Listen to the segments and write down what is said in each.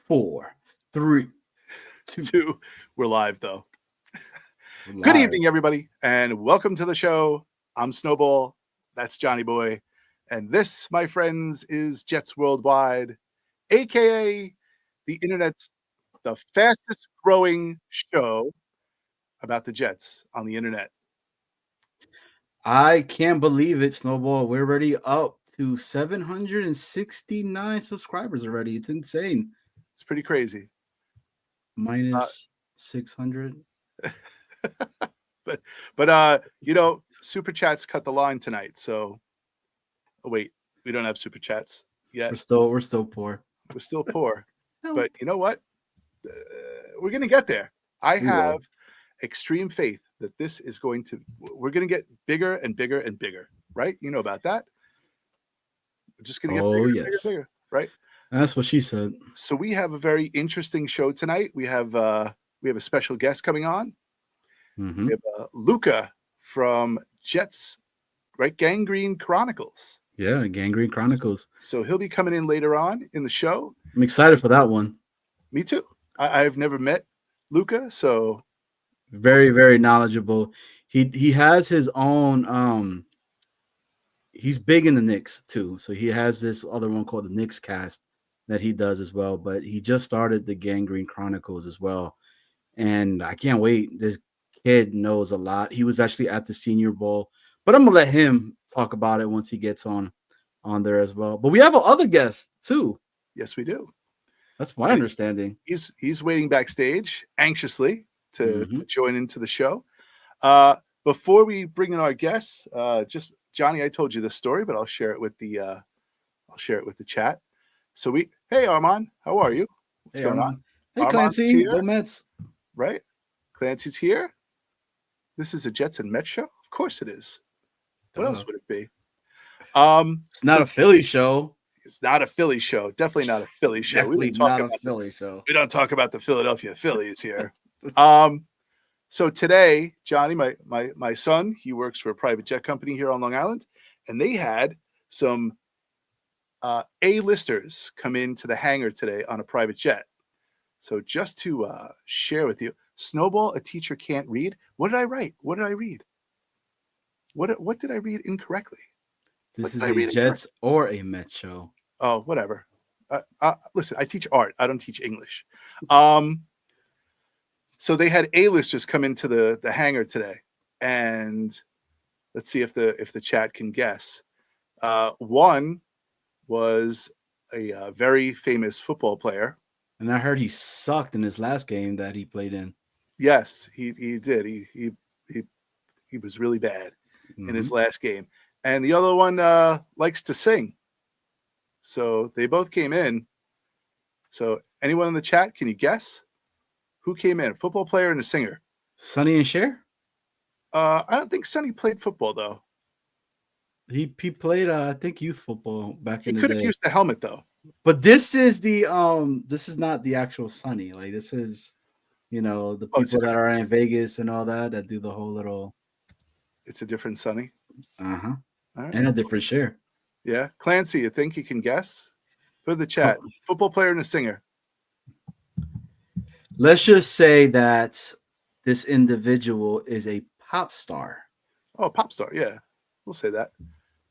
4, 3, 2. Two. We're live, though. We're Good live. evening, everybody, and welcome to the show. I'm Snowball. That's Johnny Boy. And this, my friends, is Jets Worldwide, a.k.a. the internet's the fastest growing show about the Jets on the internet. I can't believe it, Snowball. We're already up to 769 subscribers already. It's insane. It's pretty crazy. Minus 600. But Super Chats cut the line tonight. So, wait, we don't have Super Chats yet. We're still poor. We're still poor. No. But you know what? We're going to get there. I have extreme faith that we're going to get bigger and bigger and bigger, right? You know about that. We're just going to get bigger, bigger, bigger, right? That's what she said. So we have a very interesting show tonight. We have a special guest coming on. Mm-hmm. We have Luca from Jets, right? Gang Green Chronicles. Yeah, Gang Green Chronicles. So he'll be coming in later on in the show. I'm excited for that one. Me too. I've never met Luca, so very, very knowledgeable. He has his own. He's big in the Knicks too, so he has this other one called the Knicks Cast that he does as well. But he just started the Gang Green Chronicles as well, and I can't wait. This kid knows a lot. He was actually at the Senior Bowl, but I'm gonna let him talk about it once he gets on there as well. But we have other guests too. Yes, we do. That's my understanding. He's waiting backstage anxiously to join into the show. Before we bring in our guests, just Johnny, I told you this story, but I'll share it with the chat. So hey Armand, how are you? What's going on? Hey Clancy, go Mets. Right, Clancy's here. This is a Jets and Mets show. Of course it is. What else would it be? It's not a Philly show. It's not a Philly show. Definitely not a Philly show. Definitely not a Philly show. We don't talk about the Philadelphia Phillies here. So today, Johnny, my son, he works for a private jet company here on Long Island, and they had some A-listers come into the hangar today on a private jet. So just to share with you, Snowball, a teacher can't read. What did I write? What did I read? What did I read incorrectly? This is a Jets or a Mets show. Oh, whatever. Listen, I teach art. I don't teach English. So they had A-listers come into the hangar today, and let's see if the chat can guess. One was a very famous football player, and I heard he sucked in his last game that he played in. Yes, he did. He was really bad in his last game. And the other one likes to sing. So they both came in. So anyone in the chat, can you guess who came in? A football player and a singer. Sonny and Cher? I don't think Sonny played football though. He played I think youth football back in the day. He could have used the helmet though. But this is this is not the actual Sonny. Like this is, the people that are in Vegas and all that do the whole little. It's a different Sonny. Uh-huh. Right. And a different Cher. Yeah. Clancy, you think you can guess? Put in the chat. Football player and a singer. Let's just say that this individual is a pop star. Oh, pop star. Yeah. We'll say that.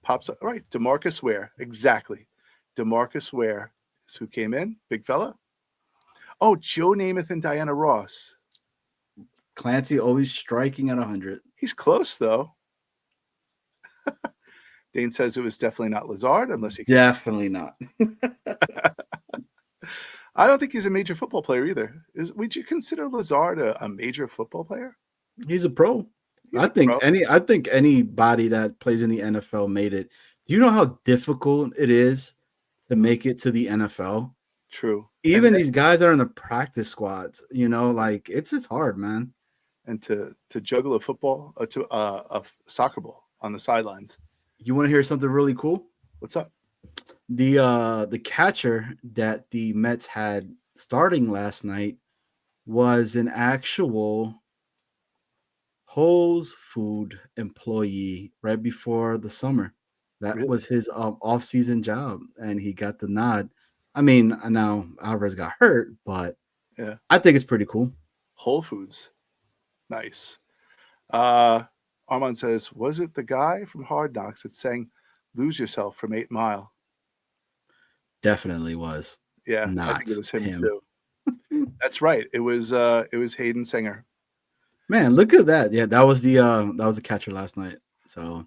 Pop star. All right. DeMarcus Ware. Exactly. DeMarcus Ware is who came in. Big fella. Oh, Joe Namath and Diana Ross. Clancy always striking at 100. He's close, though. Dane says it was definitely not Lazard, unless he. Definitely not. I don't think he's a major football player either. Would you consider Lazard a major football player? He's a pro. I think anybody that plays in the NFL made it. Do you know how difficult it is to make it to the NFL? True. Even these guys that are in the practice squads, it's just hard, man. And to juggle a football, a soccer ball on the sidelines. You want to hear something really cool? What's up? The catcher that the Mets had starting last night was an actual Whole Food employee right before the summer. That was his off-season job, and he got the nod I mean, now Alvarez got hurt, but Yeah. I think it's pretty cool. Whole Foods. Nice. Armand says, was it the guy from Hard Knocks that sang Lose Yourself from 8 Mile? Definitely was. Yeah, Not I think it was him him. too. That's right. It was Hayden Singer. Man, look at that. Yeah, that was the catcher last night. So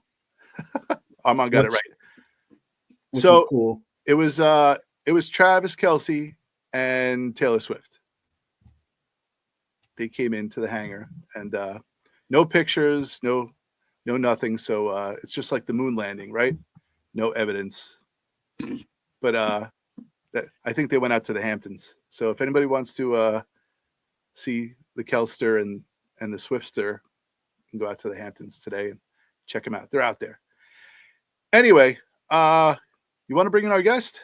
Armand got it right. Which So was cool. it was Travis Kelce and Taylor Swift. They came into the hangar and no pictures, no nothing. So it's just like the moon landing, right? No evidence. But I think they went out to the Hamptons. So if anybody wants to see the Kelster and the Swiftster, you can go out to the Hamptons today and check them out. They're out there. Anyway, you want to bring in our guest?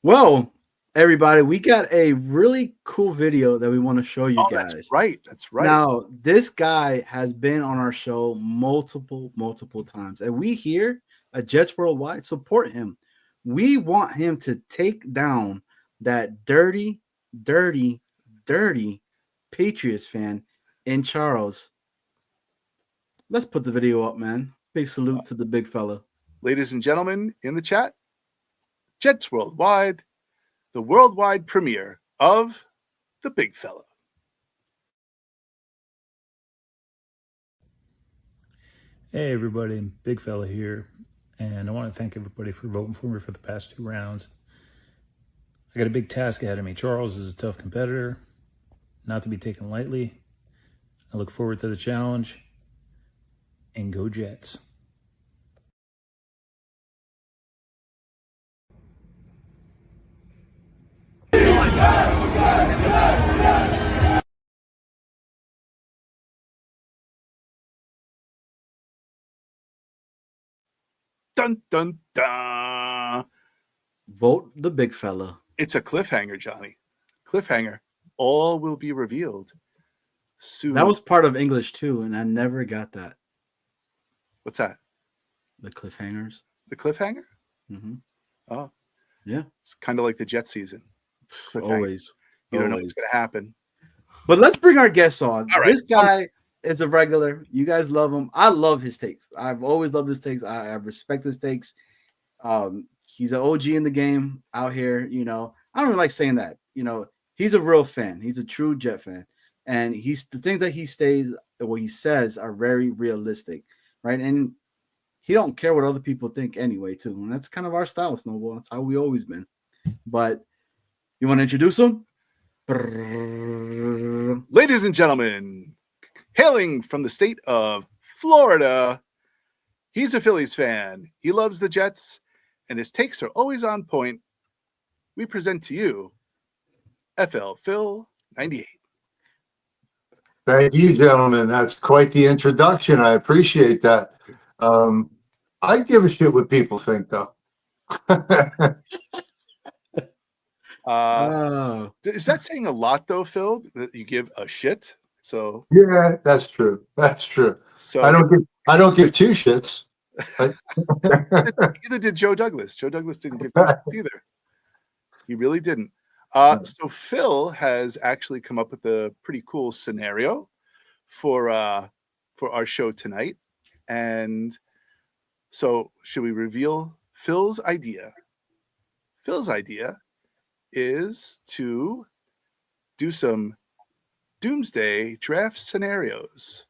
Well, everybody, we got a really cool video that we want to show you guys. That's right. That's right. Now, this guy has been on our show multiple times. And we here at Jets Worldwide support him. We want him to take down that dirty Patriots fan in Charles. Let's put the video up, man. Big salute to the big fella. Ladies and gentlemen, in the chat, Jets Worldwide, the worldwide premiere of the big fella. Hey everybody, big fella here, and I want to thank everybody for voting for me for the past 2 rounds. I got a big task ahead of me. Charles is a tough competitor, not to be taken lightly. I look forward to the challenge, and go Jets. Dun, dun, dun. Vote the big fella. It's a cliffhanger, Johnny. Cliffhanger. All will be revealed soon. That was part of English too, and I never got that. What's that? The cliffhangers. The cliffhanger? Mm-hmm. Oh. Yeah. It's kind of like the Jet season. Always. You don't know what's going to happen. But let's bring our guests on. All right. This guy is a regular. You guys love him. I love his takes. I've always loved his takes. I respect his takes. He's an OG in the game out here. You know, I don't really like saying that. You know, he's a real fan. He's a true Jet fan. And the things that he says are very realistic, right? And he don't care what other people think anyway, too. And that's kind of our style, Snowball. That's how we always been. But you want to introduce him? Ladies and gentlemen, hailing from the state of Florida, he's a Phillies fan. He loves the Jets, and his takes are always on point. We present to you FL Phil 98. Thank you, gentlemen. That's quite the introduction. I appreciate that. I give a shit what people think, though. Is that saying a lot, though, Phil, that you give a shit? So yeah, that's true. That's true. So I don't give 2 shits. Neither did Joe Douglas. Joe Douglas didn't give 2 shits either. He really didn't. So Phil has actually come up with a pretty cool scenario for our show tonight. And so should we reveal Phil's idea? Phil's idea is to do some doomsday draft scenarios.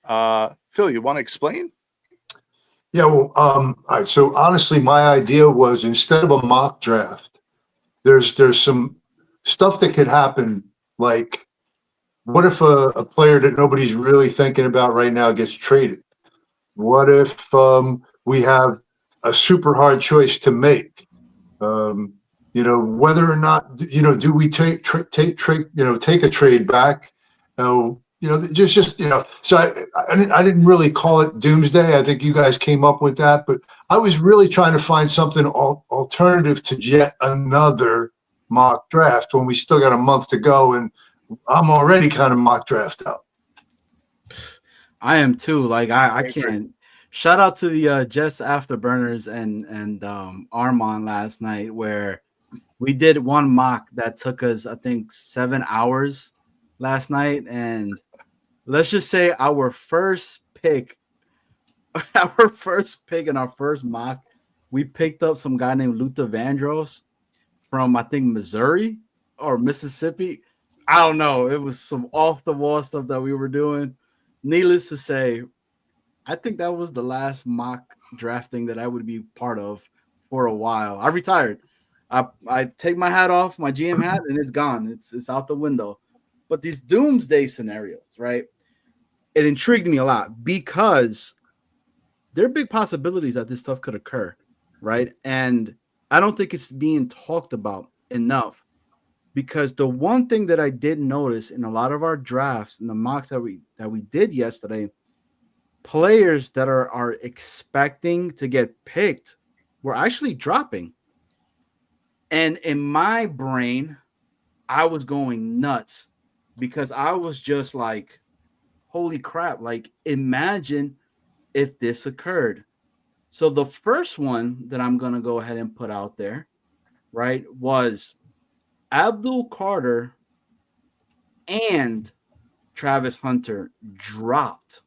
Phil, you want to explain? Yeah, well, all right. So honestly, my idea was instead of a mock draft, there's some stuff that could happen. Like, what if a player that nobody's really thinking about right now gets traded? What if we have a super hard choice to make? You know, whether or not, you know, do we take a trade back? You know, just you know. So I didn't really call it doomsday. I think you guys came up with that, but I was really trying to find something alternative to yet another mock draft when we still got a month to go, and I'm already kind of mock draft out. I am too. Like I can't. Shout out to the Jets Afterburners and Armand last night, where we did one mock that took us, I think, 7 hours last night, and let's just say our first pick, our first pick in our first mock, we picked up some guy named Luther Vandross from, I think, Missouri or Mississippi. I don't know. It was some off the wall stuff that we were doing. Needless to say, I think that was the last mock drafting that I would be part of for a while. I retired. I take my hat off, my GM hat, and it's gone. It's out the window. But these doomsday scenarios, right? It intrigued me a lot because there are big possibilities that this stuff could occur, right? And I don't think it's being talked about enough, because the one thing that I did notice in a lot of our drafts and the mocks that we did yesterday, players that are expecting to get picked were actually dropping. And in my brain, I was going nuts because I was just like, holy crap, like imagine if this occurred. So the first one that I'm going to go ahead and put out there, right, was Abdul Carter and Travis Hunter dropped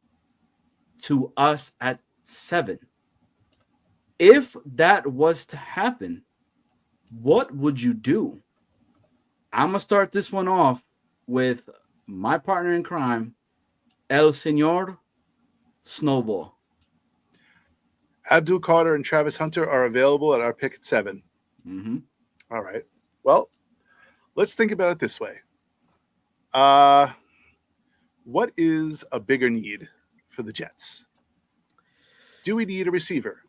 to us at 7. If that was to happen, what would you do? I'm going to start this one off with my partner in crime, El Señor Snowball. Abdul Carter and Travis Hunter are available at our pick at 7. Mm-hmm. All right. Well, let's think about it this way. What is a bigger need for the Jets? Do we need a receiver?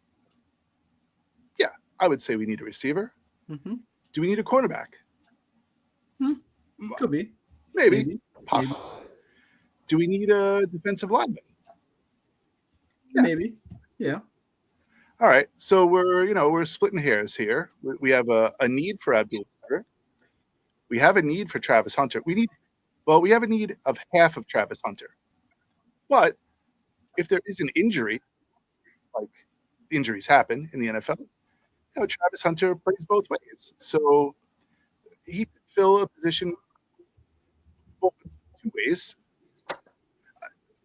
Yeah, I would say we need a receiver. Mm-hmm. Do we need a cornerback? Could be. Maybe. Maybe. Do we need a defensive lineman? Yeah. Maybe. Yeah. All right. So we're splitting hairs here. We have a need for Abdul Carter. We have a need for Travis Hunter. We have a need of half of Travis Hunter. But if there is an injury, like injuries happen in the NFL, Travis Hunter plays both ways. So he could fill a position both 2 ways.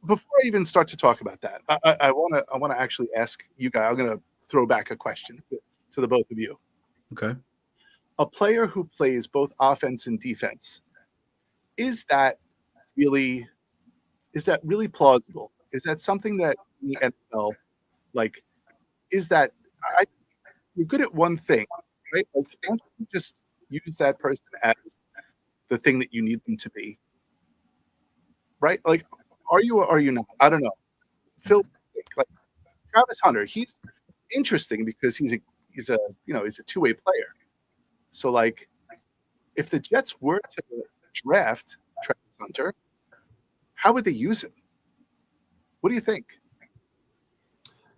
Before I even start to talk about that, I want to actually ask you guys. I'm going to throw back a question to the both of you. Okay. A player who plays both offense and defense, is that really plausible? Is that something that in the NFL, like, is that you're good at one thing, right? Like, don't you just use that person as the thing that you need them to be, right? Like, are you or are you not? I don't know. Phil, like Travis Hunter, he's interesting because he's a 2-way player. So, like, if the Jets were to draft Travis Hunter, how would they use him? What do you think?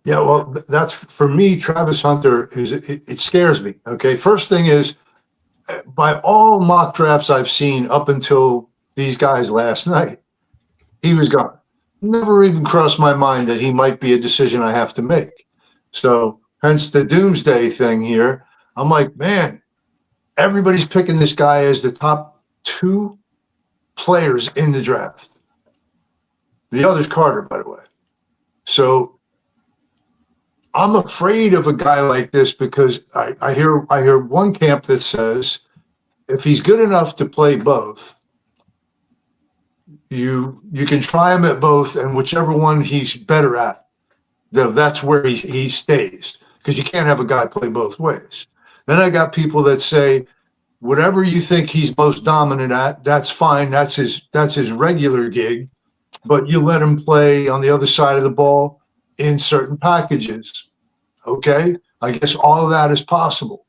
Yeah, well, that's for me. Travis Hunter it scares me. Okay, first thing is, by all mock drafts I've seen up until these guys last night, he was gone. Never even crossed my mind that he might be a decision I have to make. So, hence the doomsday thing here. I'm like, man, everybody's picking this guy as the top 2 players in the draft. The other's Carter, by the way. So I'm afraid of a guy like this because I hear one camp that says if he's good enough to play both, you can try him at both, and whichever one he's better at, that's where he stays, because you can't have a guy play both ways. Then I got people that say whatever you think he's most dominant at, that's fine. That's his regular gig, but you let him play on the other side of the ball in certain packages. Okay, I guess all of that is possible,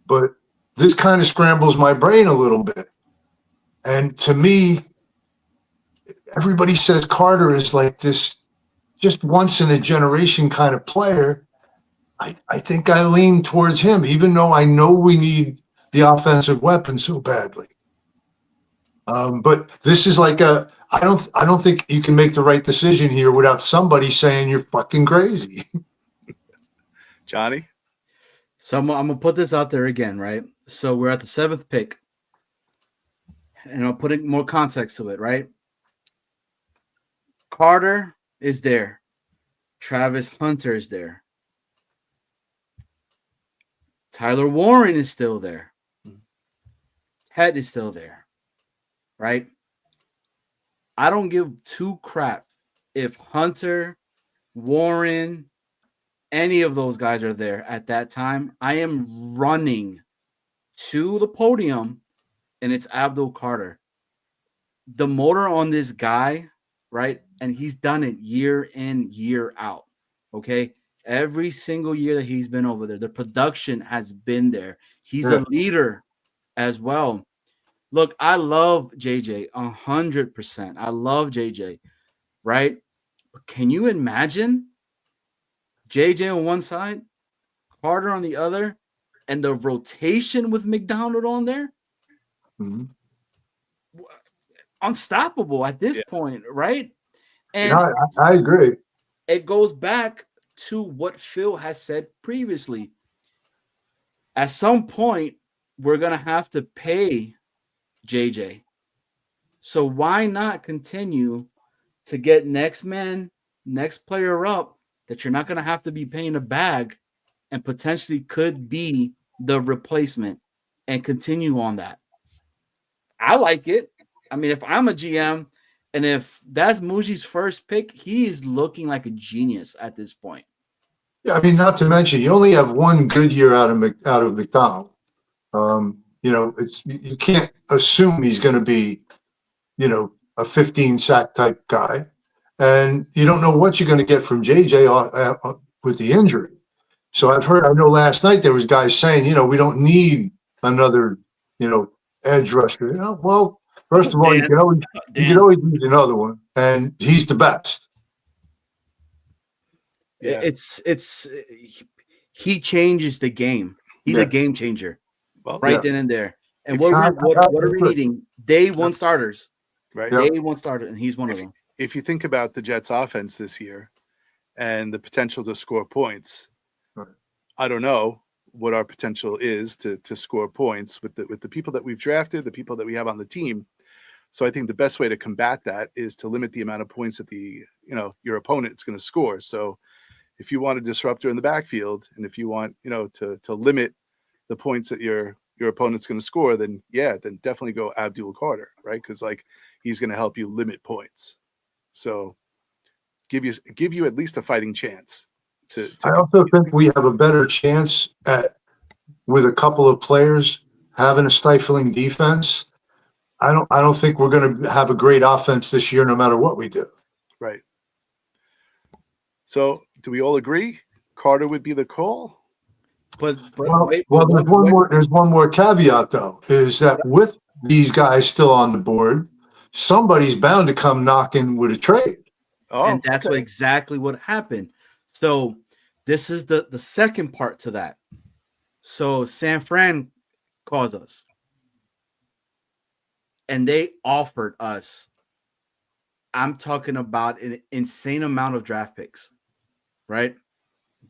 but this kind of scrambles my brain a little bit. And to me, everybody says Carter is like this just once in a generation kind of player. I think I lean towards him, even though I know we need the offensive weapon so badly. But this is like I don't think you can make the right decision here without somebody saying you're fucking crazy. Johnny? So I'm gonna put this out there again, right? So we're at the 7th pick, and I'll put more context to it, right? Carter is there. Travis Hunter is there. Tyler Warren is still there. Ted is still there, right? I don't give two crap if Hunter, Warren, any of those guys are there at that time. I am running to the podium, and it's Abdul Carter. The motor on this guy, right? And he's done it year in, year out, okay? Every single year that he's been over there, the production has been there. He's a leader as well. Look, I love JJ 100%. I love JJ, right? But can you imagine JJ on one side, Carter on the other, and the rotation with McDonald on there? Mm-hmm. Unstoppable at this point, right? And yeah, I agree. It goes back to what Phil has said previously. At some point, we're going to have to pay JJ. So why not continue to get next player up that you're not going to have to be paying a bag and potentially could be the replacement and continue on that? I like it. I mean, if I'm a GM and if that's Muji's first pick, he is looking like a genius at this point. Yeah, I mean, not to mention you only have one good year out of McDonald. You can't assume he's going to be, a 15 sack type guy, and you don't know what you're going to get from JJ with the injury. So I know last night there was guys saying, we don't need another, edge rusher. Well, first of all, you can always use another one, and he's the best. Yeah. He changes the game. He's a game changer, then and there. And what are we needing? Day one starters, right? Day one starter, and he's one of them. If you think about the Jets' offense this year and the potential to score points, I don't know what our potential is to score points with the people that we've drafted, the people that we have on the team. So I think the best way to combat that is to limit the amount of points that your opponent is going to score. So if you want a disruptor in the backfield, and if you want to limit the points that your opponent's going to score, then definitely go Abdul Carter, right? Because he's going to help you limit points. So give you at least a fighting chance. I also think we have a better chance with a couple of players having a stifling defense. I don't think we're going to have a great offense this year, no matter what we do. Right. So, do we all agree Carter would be the call? But there's one more caveat though, is that with these guys still on the board, somebody's bound to come knocking with a trade. And that's exactly what happened. So this is the second part to that. So San Fran calls us, and they offered us, I'm talking about an insane amount of draft picks, right?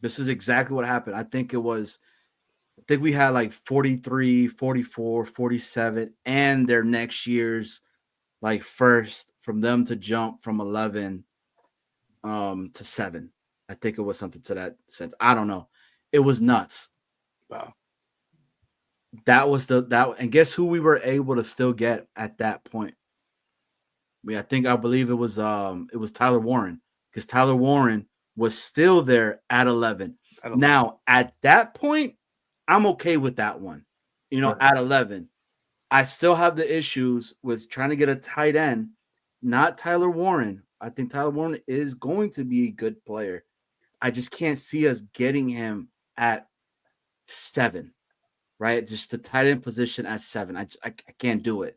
This is exactly what happened. I think we had like 43, 44, 47, and their next year's first from them to jump from 11 to 7. I think it was something to that sense. I don't know. It was nuts. Wow. That was and guess who we were able to still get at that point? I believe it was Tyler Warren, because Tyler Warren was still there at 11. Now at that point, I'm okay with that one. At 11, I still have the issues with trying to get a tight end, not Tyler Warren. I think Tyler Warren is going to be a good player. I just can't see us getting him at 7, right? Just the tight end position at 7. I can't do it.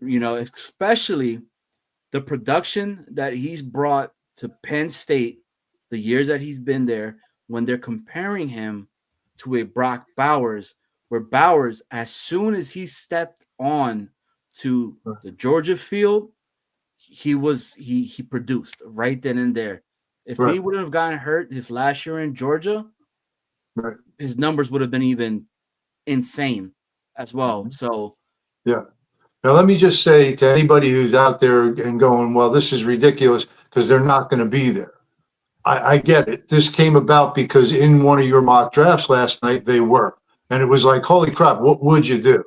Especially the production that he's brought to Penn State, the years that he's been there, when they're comparing him to a Brock Bowers, where Bowers, as soon as he stepped on to the Georgia field, he produced right then and there. If he Right. wouldn't have gotten hurt his last year in Georgia, Right. his numbers would have been even insane as well. Mm-hmm. So Yeah. Now, let me just say to anybody who's out there and going, well, this is ridiculous because they're not going to be there. I get it. This came about because in one of your mock drafts last night, they were. And it was like, holy crap, what would you do?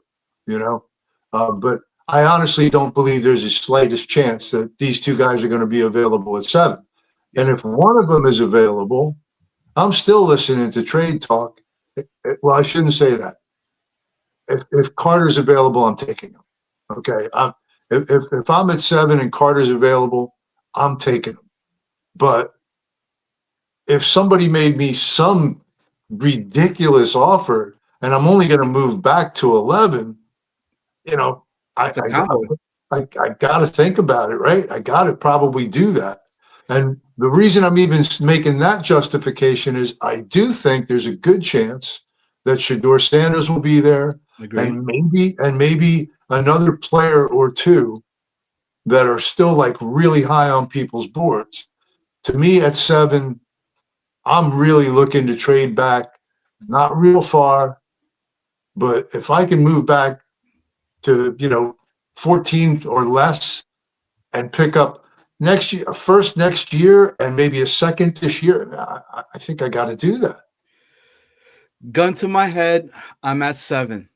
You know? But I honestly don't believe there's the slightest chance that these two guys are going to be available at 7. And if one of them is available, I'm still listening to trade talk. Well, I shouldn't say that. If Carter's available, I'm taking him. Okay. If I'm at 7 and Carter's available, I'm taking him. But if somebody made me some ridiculous offer and I'm only going to move back to 11, you know, I got to think about it, right? I got to probably do that. And the reason I'm even making that justification is I do think there's a good chance that Shedeur Sanders will be there. Agreed. And maybe another player or two that are still like really high on people's boards. To me, at 7, I'm really looking to trade back, not real far, but if I can move back to 14 or less and pick up next year, a first next year, and maybe a second this year, I think I got to do that. Gun to my head, I'm at 7.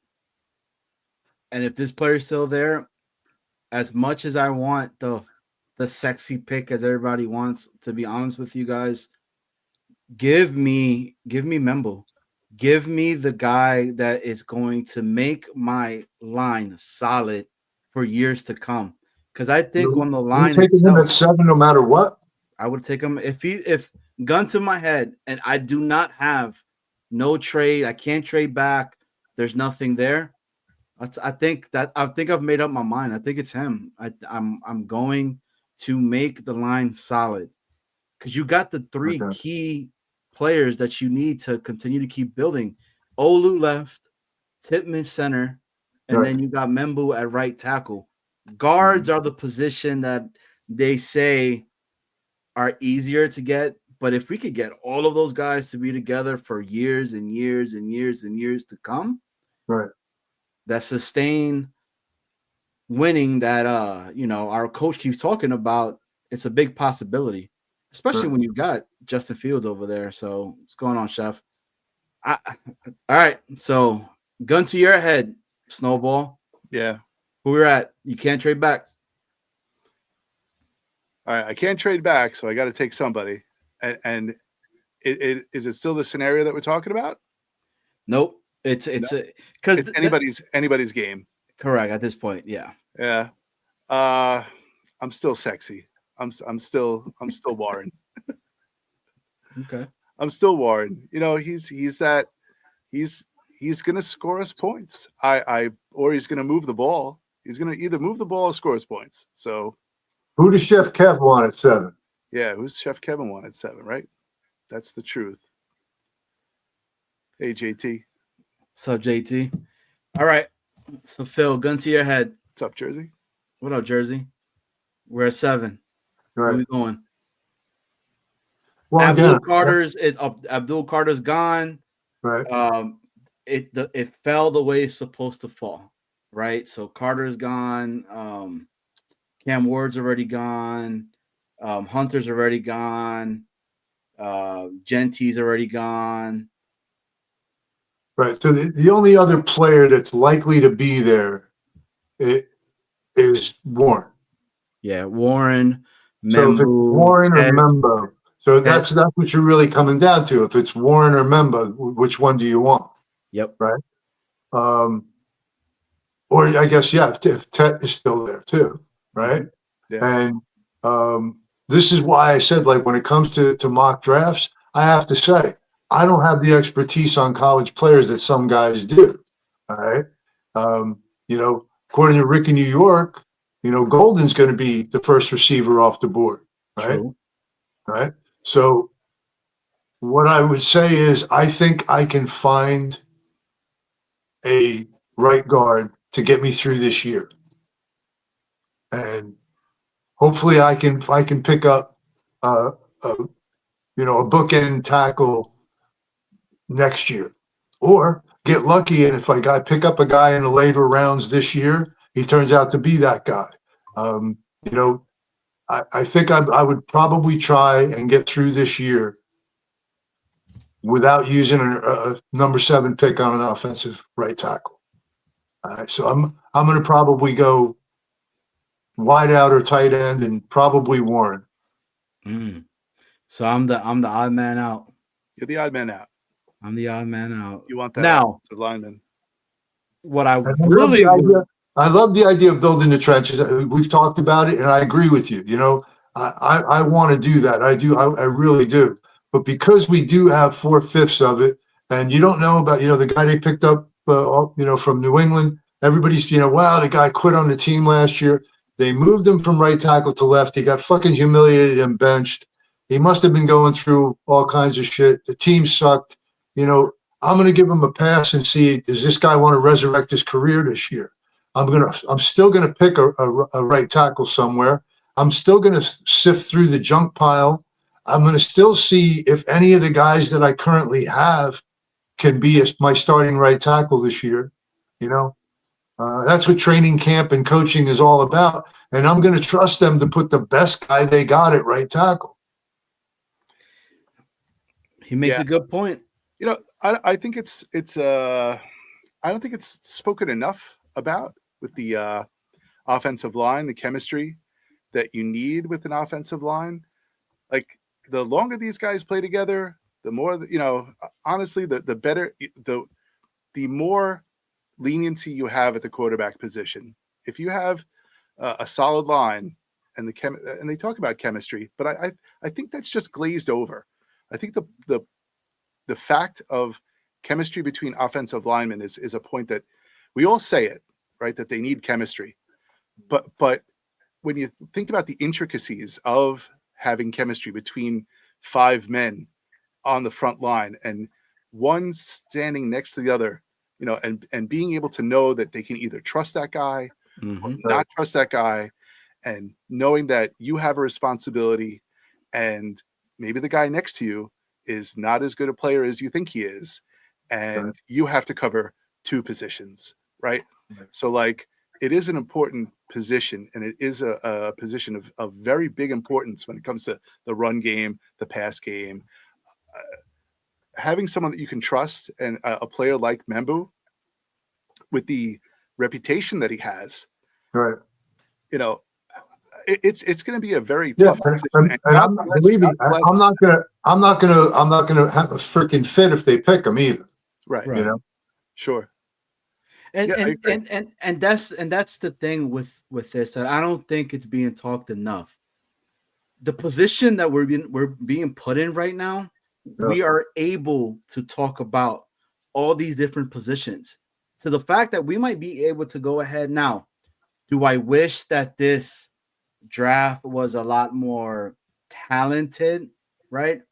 And if this player's still there, as much as I want the sexy pick as everybody wants, to be honest with you guys, give me Membo. Give me the guy that is going to make my line solid for years to come. Because I think on the line taking him at 7 no matter what. I would take him if gun to my head and I do not have no trade, I can't trade back. There's nothing there. I think I've made up my mind. I think it's him. I'm going to make the line solid because you got the 3 key players that you need to continue to keep building. Olu left, Tippmann center, and then you got Membu at right tackle. Guards are the position that they say are easier to get, but if we could get all of those guys to be together for years and years and years and years to come, right, that sustain winning that our coach keeps talking about, it's a big possibility, especially when you've got Justin Fields over there. So what's going on, Chef? All right, so gun to your head, Snowball. Yeah. Who we're at? You can't trade back. All right, I can't trade back, so I got to take somebody. And is it still the scenario that we're talking about? Nope. It's anybody's game. Correct at this point. Yeah. Yeah. I'm still sexy. I'm still Warren. Okay. I'm still Warren. You know, he's gonna score us points. Or he's gonna move the ball. He's gonna either move the ball or score us points. So who does Chef Kev want at 7? Yeah, who's Chef Kevin want at 7, right? That's the truth. Hey JT. What's up, JT? All right. So Phil, gun to your head. What's up, Jersey? What up, Jersey? We're at 7. Right. Where are we going? Well, Abdul Carter's gone. Right. It fell the way it's supposed to fall. Right. So Carter's gone. Cam Ward's already gone. Hunter's already gone. Genty's already gone. Right. So the only other player that's likely to be there is Warren. Yeah, Warren. So if it's Warren or Membo, so that's what you're really coming down to. If it's Warren or Membo, which one do you want? Yep. Right. Or I guess if Tet is still there too, right? Yeah. And this is why I said, like, when it comes to mock drafts, I have to say I don't have the expertise on college players that some guys do. All right. According to Rick in New York, Golden's going to be the first receiver off the board. Right. True. Right. So what I would say is I think I can find a right guard to get me through this year. And hopefully I can pick up a bookend tackle next year, or get lucky, and if I pick up a guy in the later rounds this year, he turns out to be that guy. You know, I think I would probably try and get through this year without using a number 7 pick on an offensive right tackle. So I'm going to probably go wide out or tight end, and probably Warren. So I'm the odd man out. You're the odd man out. I'm the odd man out. You want that now lineman. What I love the idea of building the trenches. We've talked about it, and I agree with you. You know, I want to do that. I do. I really do. But because we do have 4/5 of it, and you don't know about, the guy they picked up, from New England. Everybody's, wow, the guy quit on the team last year. They moved him from right tackle to left. He got fucking humiliated and benched. He must have been going through all kinds of shit. The team sucked. I'm going to give him a pass and see, does this guy want to resurrect his career this year? I'm still going to pick a right tackle somewhere. I'm still going to sift through the junk pile. I'm going to still see if any of the guys that I currently have can be my starting right tackle this year. That's what training camp and coaching is all about. And I'm going to trust them to put the best guy they got at right tackle. He makes a good point. I think I don't think it's spoken enough about with the offensive line, the chemistry that you need with an offensive line. Like, the longer these guys play together, the more, honestly, the better, the more leniency you have at the quarterback position. If you have a solid line and and they talk about chemistry, but I think that's just glazed over. I think the fact of chemistry between offensive linemen is a point that we all say it, right? That they need chemistry. But when you think about the intricacies of having chemistry between 5 men on the front line and one standing next to the other, and being able to know that they can either trust that guy or not trust that guy, and knowing that you have a responsibility and maybe the guy next to you is not as good a player as you think he is, and you have to cover 2 positions, right? So, like, it is an important position, and it is a position of very big importance when it comes to the run game, the pass game. Having someone that you can trust, and a player like Membu, with the reputation that he has, right? It's going to be a very tough decision. I'm not gonna have a freaking fit if they pick him either. Right. Sure. And that's the thing with this, that I don't think it's being talked enough. The position that we're being put in right now, we are able to talk about all these different positions, to the fact that we might be able to go ahead now. Do I wish that this draft was a lot more talented, right?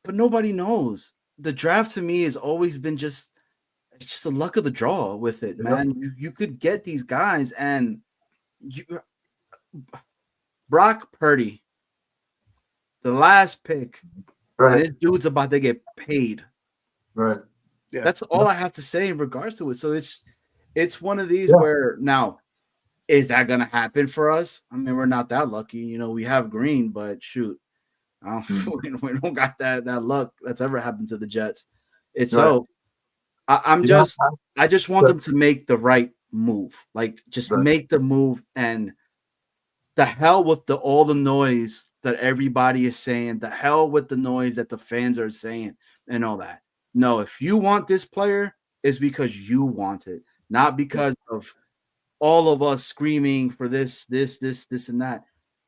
But nobody knows. The draft to me has always been it's just the luck of the draw with it, man. You could get these guys, and Brock Purdy, the last pick, and this dude's about to get paid. Right. Yeah. That's all I have to say in regards to it. So it's one of these where, now, is that going to happen for us? I mean, we're not that lucky. We have Green, but shoot, we don't got that luck that's ever happened to the Jets. So I just want them to make the right move. Like, just make the move, and the hell with all the noise that everybody is saying, the hell with the noise that the fans are saying and all that. No, if you want this player, it's because you want it, not because of all of us screaming for this, and that.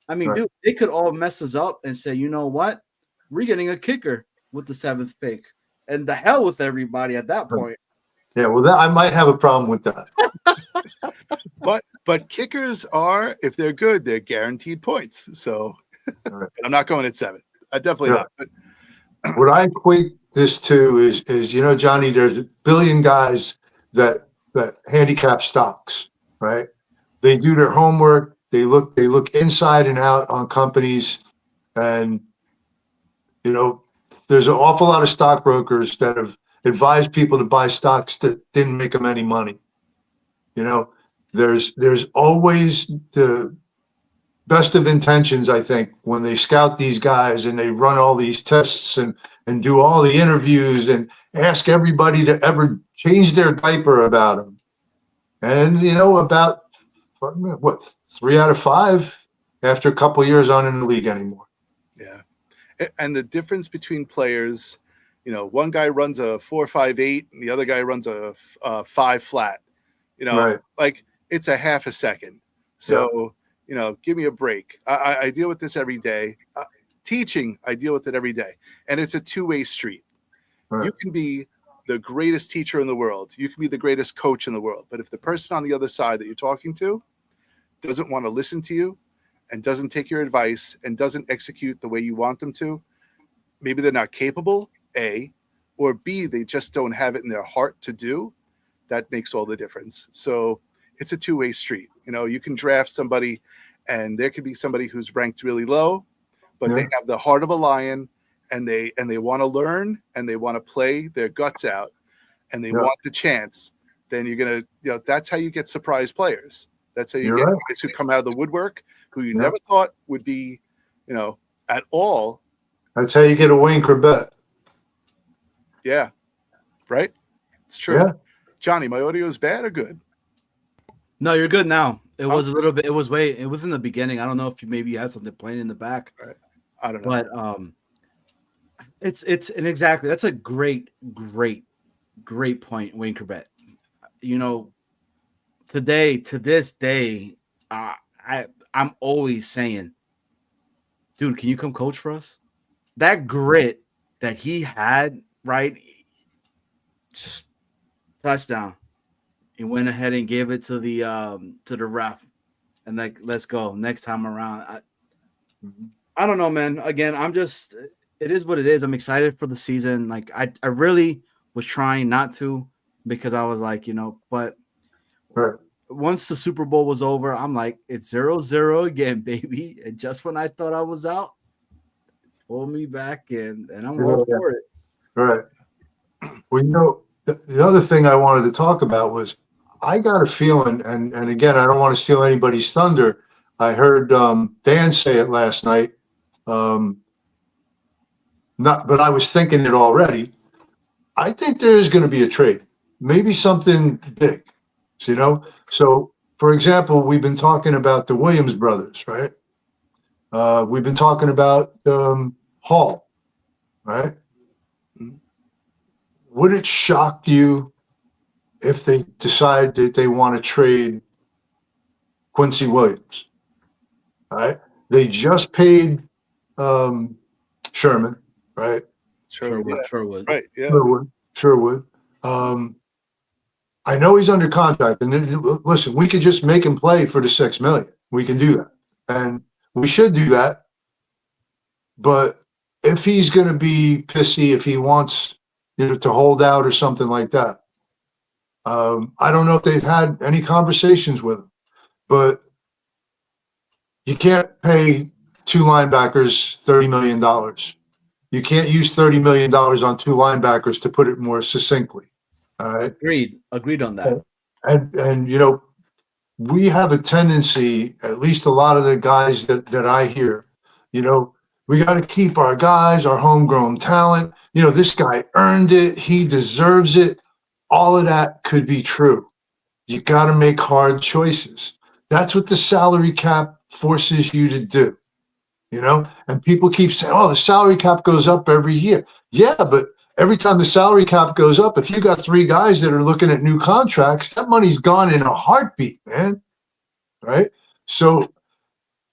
I mean, dude, they could all mess us up and say, you know what? We're getting a kicker with the 7th pick, and the hell with everybody at that point. Yeah, well, I might have a problem with that. But kickers are, if they're good, they're guaranteed points. So I'm not going at 7. I definitely not. But what I equate this to is Johnny, there's a billion guys that handicap stocks, right? They do their homework. They look inside and out on companies, and there's an awful lot of stockbrokers that have advised people to buy stocks that didn't make them any money. There's always the best of intentions, I think, when they scout these guys and they run all these tests and do all the interviews and ask everybody to ever change their diaper about them. And, about, 3 out of 5 after a couple of years aren't in the league anymore. Yeah. And the difference between players, one guy runs a 4.58 and the other guy runs a 5 flat, Right. like it's a half a second. So, give me a break. I deal with this every day. Teaching, I deal with it every day. And it's a two-way street. Right. You can be the greatest teacher in the world. You can be the greatest coach in the world. But if the person on the other side that you're talking to doesn't want to listen to you and doesn't take your advice and doesn't execute the way you want them to, maybe they're not capable, A, or B, they just don't have it in their heart to do, that makes all the difference. So it's a two-way street. You can draft somebody and there could be somebody who's ranked really low, but they have the heart of a lion and they want to learn and they want to play their guts out and they want the chance. Then you're going to, that's how you get surprise players. That's how you get guys who come out of the woodwork who you never thought would be, at all. That's how you get a Wayne Corbett. Yeah. Right? It's true. Yeah. Johnny, my audio is bad or good? No, you're good now. It was a little bit. It was in the beginning. I don't know if you had something playing in the back. Right. I don't know. But it's and exactly that's a great point, Wayne Corbett. To this day, I'm always saying, dude, can you come coach for us? That grit that he had, right? Just touchdown. He went ahead and gave it to the ref, and like, let's go next time around. I don't know, man. Again, it is what it is. I'm excited for the season. Like I really was trying not to because I was like, but once the Super Bowl was over, I'm like, it's 0-0 again, baby. And just when I thought I was out, pull me back in, and I'm all for it. Right. Well, the other thing I wanted to talk about was I got a feeling, and again, I don't want to steal anybody's thunder. I heard Dan say it last night. But I was thinking it already. I think there is going to be a trade, maybe something big, So, for example, we've been talking about the Williams brothers, right? We've been talking about Hall, right? Would it shock you if they decide that they want to trade Quincy Williams? All right. They just paid Sherman, right? Sherwood. Right. Yeah. Sherwood. I know he's under contract, and listen, we could just make him play for the $6 million. We can do that, and we should do that. But if he's going to be pissy, if he wants to hold out or something like that, I don't know if they've had any conversations with him, but you can't pay 2 linebackers $30 million. You can't use $30 million on 2 linebackers, to put it more succinctly. All right. Agreed on that. And we have a tendency, at least a lot of the guys that I hear, we got to keep our guys, our homegrown talent. This guy earned it. He deserves it. All of that could be true. You got to make hard choices. That's what the salary cap forces you to do, and people keep saying, oh, the salary cap goes up every year. Yeah, but every time the salary cap goes up, if you got 3 guys that are looking at new contracts, that money's gone in a heartbeat, man. Right? So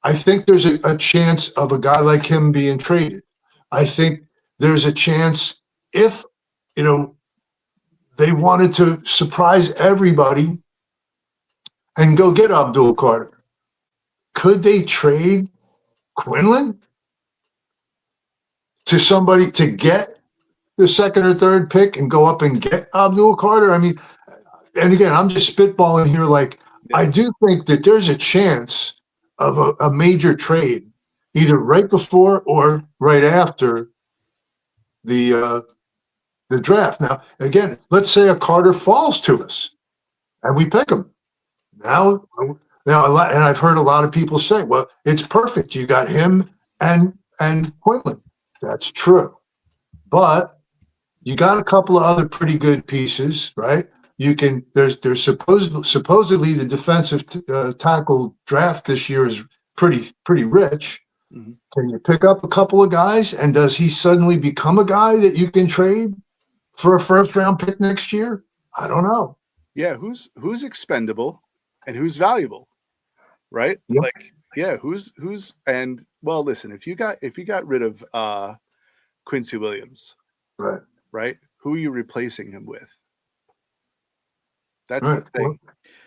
I think there's a chance of a guy like him being traded. I think there's a chance if, they wanted to surprise everybody and go get Abdul Carter. Could they trade Quinlan to somebody to get the 2nd or 3rd pick and go up and get Abdul Carter? I mean, and again, I'm just spitballing here. Like, I do think that there's a chance of a major trade, either right before or right after the draft. Now, again, let's say a Carter falls to us and we pick him. Now, and I've heard a lot of people say, well, it's perfect. You got him and Quinlan. That's true. But you got a couple of other pretty good pieces, right? You can, there's supposedly the defensive tackle draft this year is pretty rich. Mm-hmm. Can you pick up a couple of guys? And does he suddenly become a guy that you can trade for a first round pick next year? I don't know. Yeah, who's expendable and who's valuable, right? Yep. Like, yeah, who's and well, listen, if you got rid of Quincy Williams, right? Who are you replacing him with? That's the thing.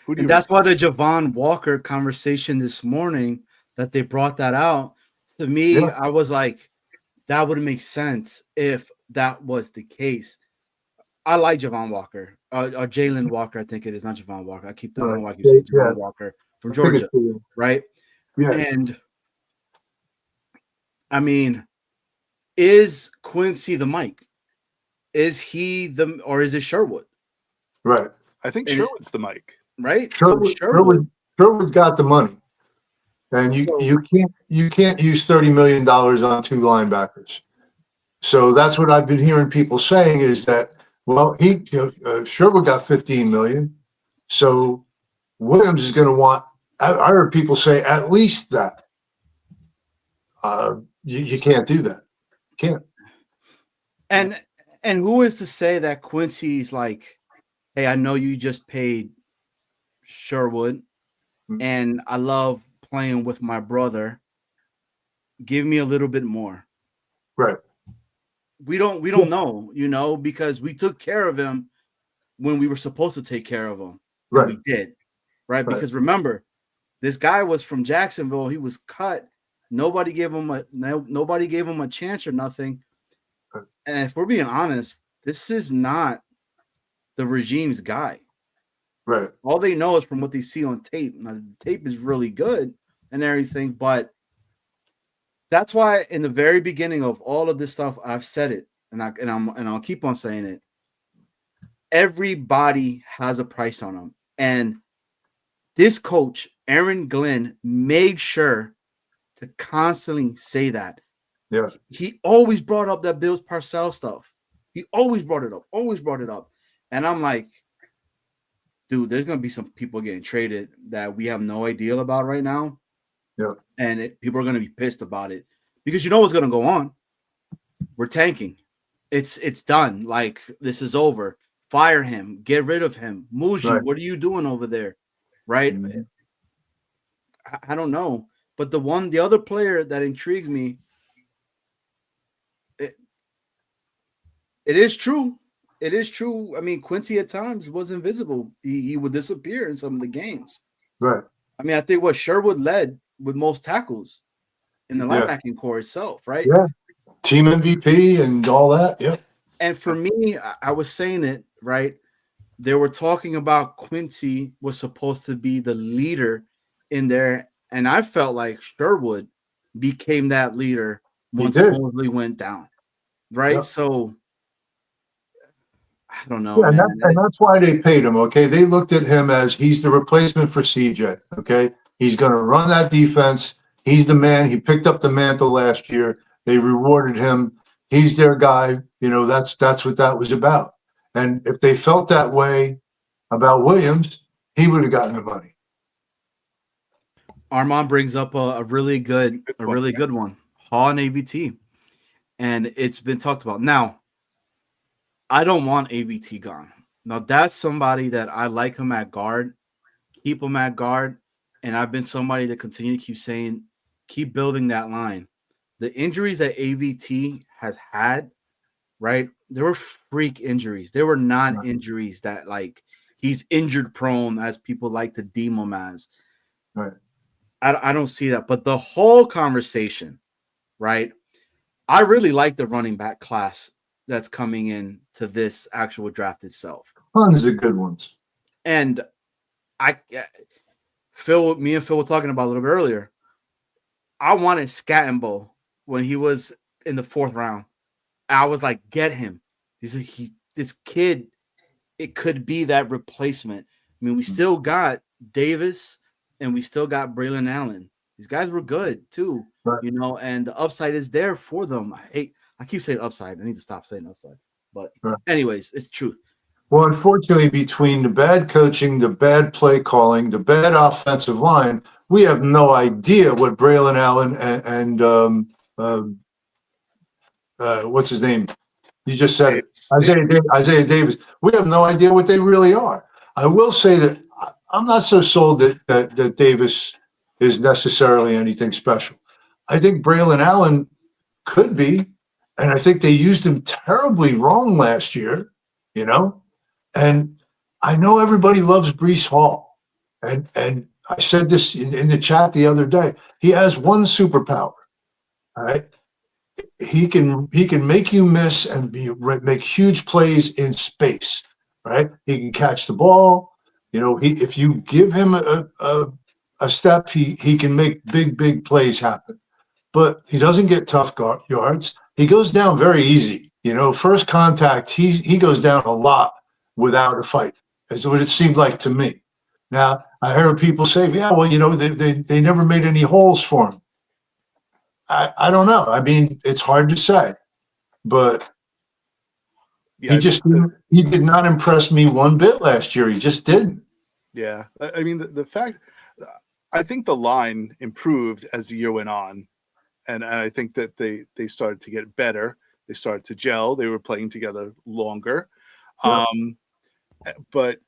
And that's why the Javon Walker conversation this morning that they brought that out to me. Yeah. I was like, that would make sense if that was the case. I like Javon Walker, or Jalen Walker, I think it is, not Javon Walker. I don't know why I keep saying Javon Walker from Georgia, right? Yeah. And I mean, is Quincy the Mike? Is he or is it Sherwood? Right. I think Sherwood's the Mike. Right? Sherwood's got the money. And you can't use $30 million on two linebackers. So that's what I've been hearing people saying is that, well, Sherwood got $15 million. So Williams is going to want, I heard people say at least that. You can't do that. You can't. And who is to say that Quincy's like, hey, I know you just paid Sherwood, and I love playing with my brother. Give me a little bit more. Right. We don't know, because we took care of him when we were supposed to take care of him. Right. We did. Right. Because remember, this guy was from Jacksonville. He was cut. Nobody gave him a chance or nothing. Right. And if we're being honest, this is not the regime's guy. Right. All they know is from what they see on tape. Now, the tape is really good and everything, but that's why in the very beginning of all of this stuff, I've said it, and I'll keep on saying it. Everybody has a price on them, and this coach, Aaron Glenn, made sure to constantly say that. Yeah, he always brought up that Bills Parcells stuff. He always brought it up, and I'm like, dude, there's gonna be some people getting traded that we have no idea about right now. Yeah. And people are going to be pissed about it because you know what's going to go on. We're tanking. It's done. Like, this is over. Fire him. Get rid of him. Muji, right. What are you doing over there? Right? Mm-hmm. I don't know. But the other player that intrigues me, it is true. It is true. I mean, Quincy at times was invisible. He would disappear in some of the games. Right. I mean, I think what Sherwood led with most tackles in the linebacking core itself, right? Yeah. Team MVP and all that. Yeah. And for me, I was saying it, right? They were talking about Quincy was supposed to be the leader in there. And I felt like Sherwood became that leader once Mosley went down. Right. Yep. So I don't know. Yeah, and that's why they paid him. Okay. They looked at him as he's the replacement for CJ. Okay. He's going to run that defense. He's the man. He picked up the mantle last year. They rewarded him. He's their guy. That's what that was about. And if they felt that way about Williams, he would have gotten the money. Armand brings up a really good one. Hall and AVT. And it's been talked about. Now, I don't want AVT gone. Now, that's somebody that I like him at guard. Keep him at guard. And I've been somebody that continue to keep saying, keep building that line. The injuries that AVT has had, right? They were freak injuries. They were not injuries that like he's injured prone as people like to deem him as. Right. I don't see that. But the whole conversation, right? I really like the running back class that's coming in to this actual draft itself. Tons of good ones. And me and Phil were talking about a little bit earlier. I wanted Scattenbo when he was in the 4th round. I was like, get him. This kid, it could be that replacement. I mean, we still got Davis and we still got Braylon Allen. These guys were good too, Right. you know, and the upside is there for them. I keep saying upside. I need to stop saying upside. But right. anyways, it's truth. Well, unfortunately, between the bad coaching, the bad play calling, the bad offensive line, we have no idea what Braylon Allen and what's his name? You just said it. Isaiah Davis. We have no idea what they really are. I will say that I'm not so sold that Davis is necessarily anything special. I think Braylon Allen could be, and I think they used him terribly wrong last year, you know? And I know everybody loves Breece Hall. And I said this in the chat the other day. He has one superpower, all right? He can make you miss and make huge plays in space, right? He can catch the ball. You know, if you give him a step, he can make big plays happen. But he doesn't get tough yards. He goes down very easy. You know, first contact, he goes down a lot without a fight. That's what it seemed like to me. Now, I heard people say, yeah, well, you know, they never made any holes for him. I don't know. I mean, it's hard to say, but he did not impress me one bit last year. He just didn't. Yeah. I mean, the fact, I think the line improved as the year went on. And I think that they started to get better. They started to gel. They were playing together longer. Yeah. But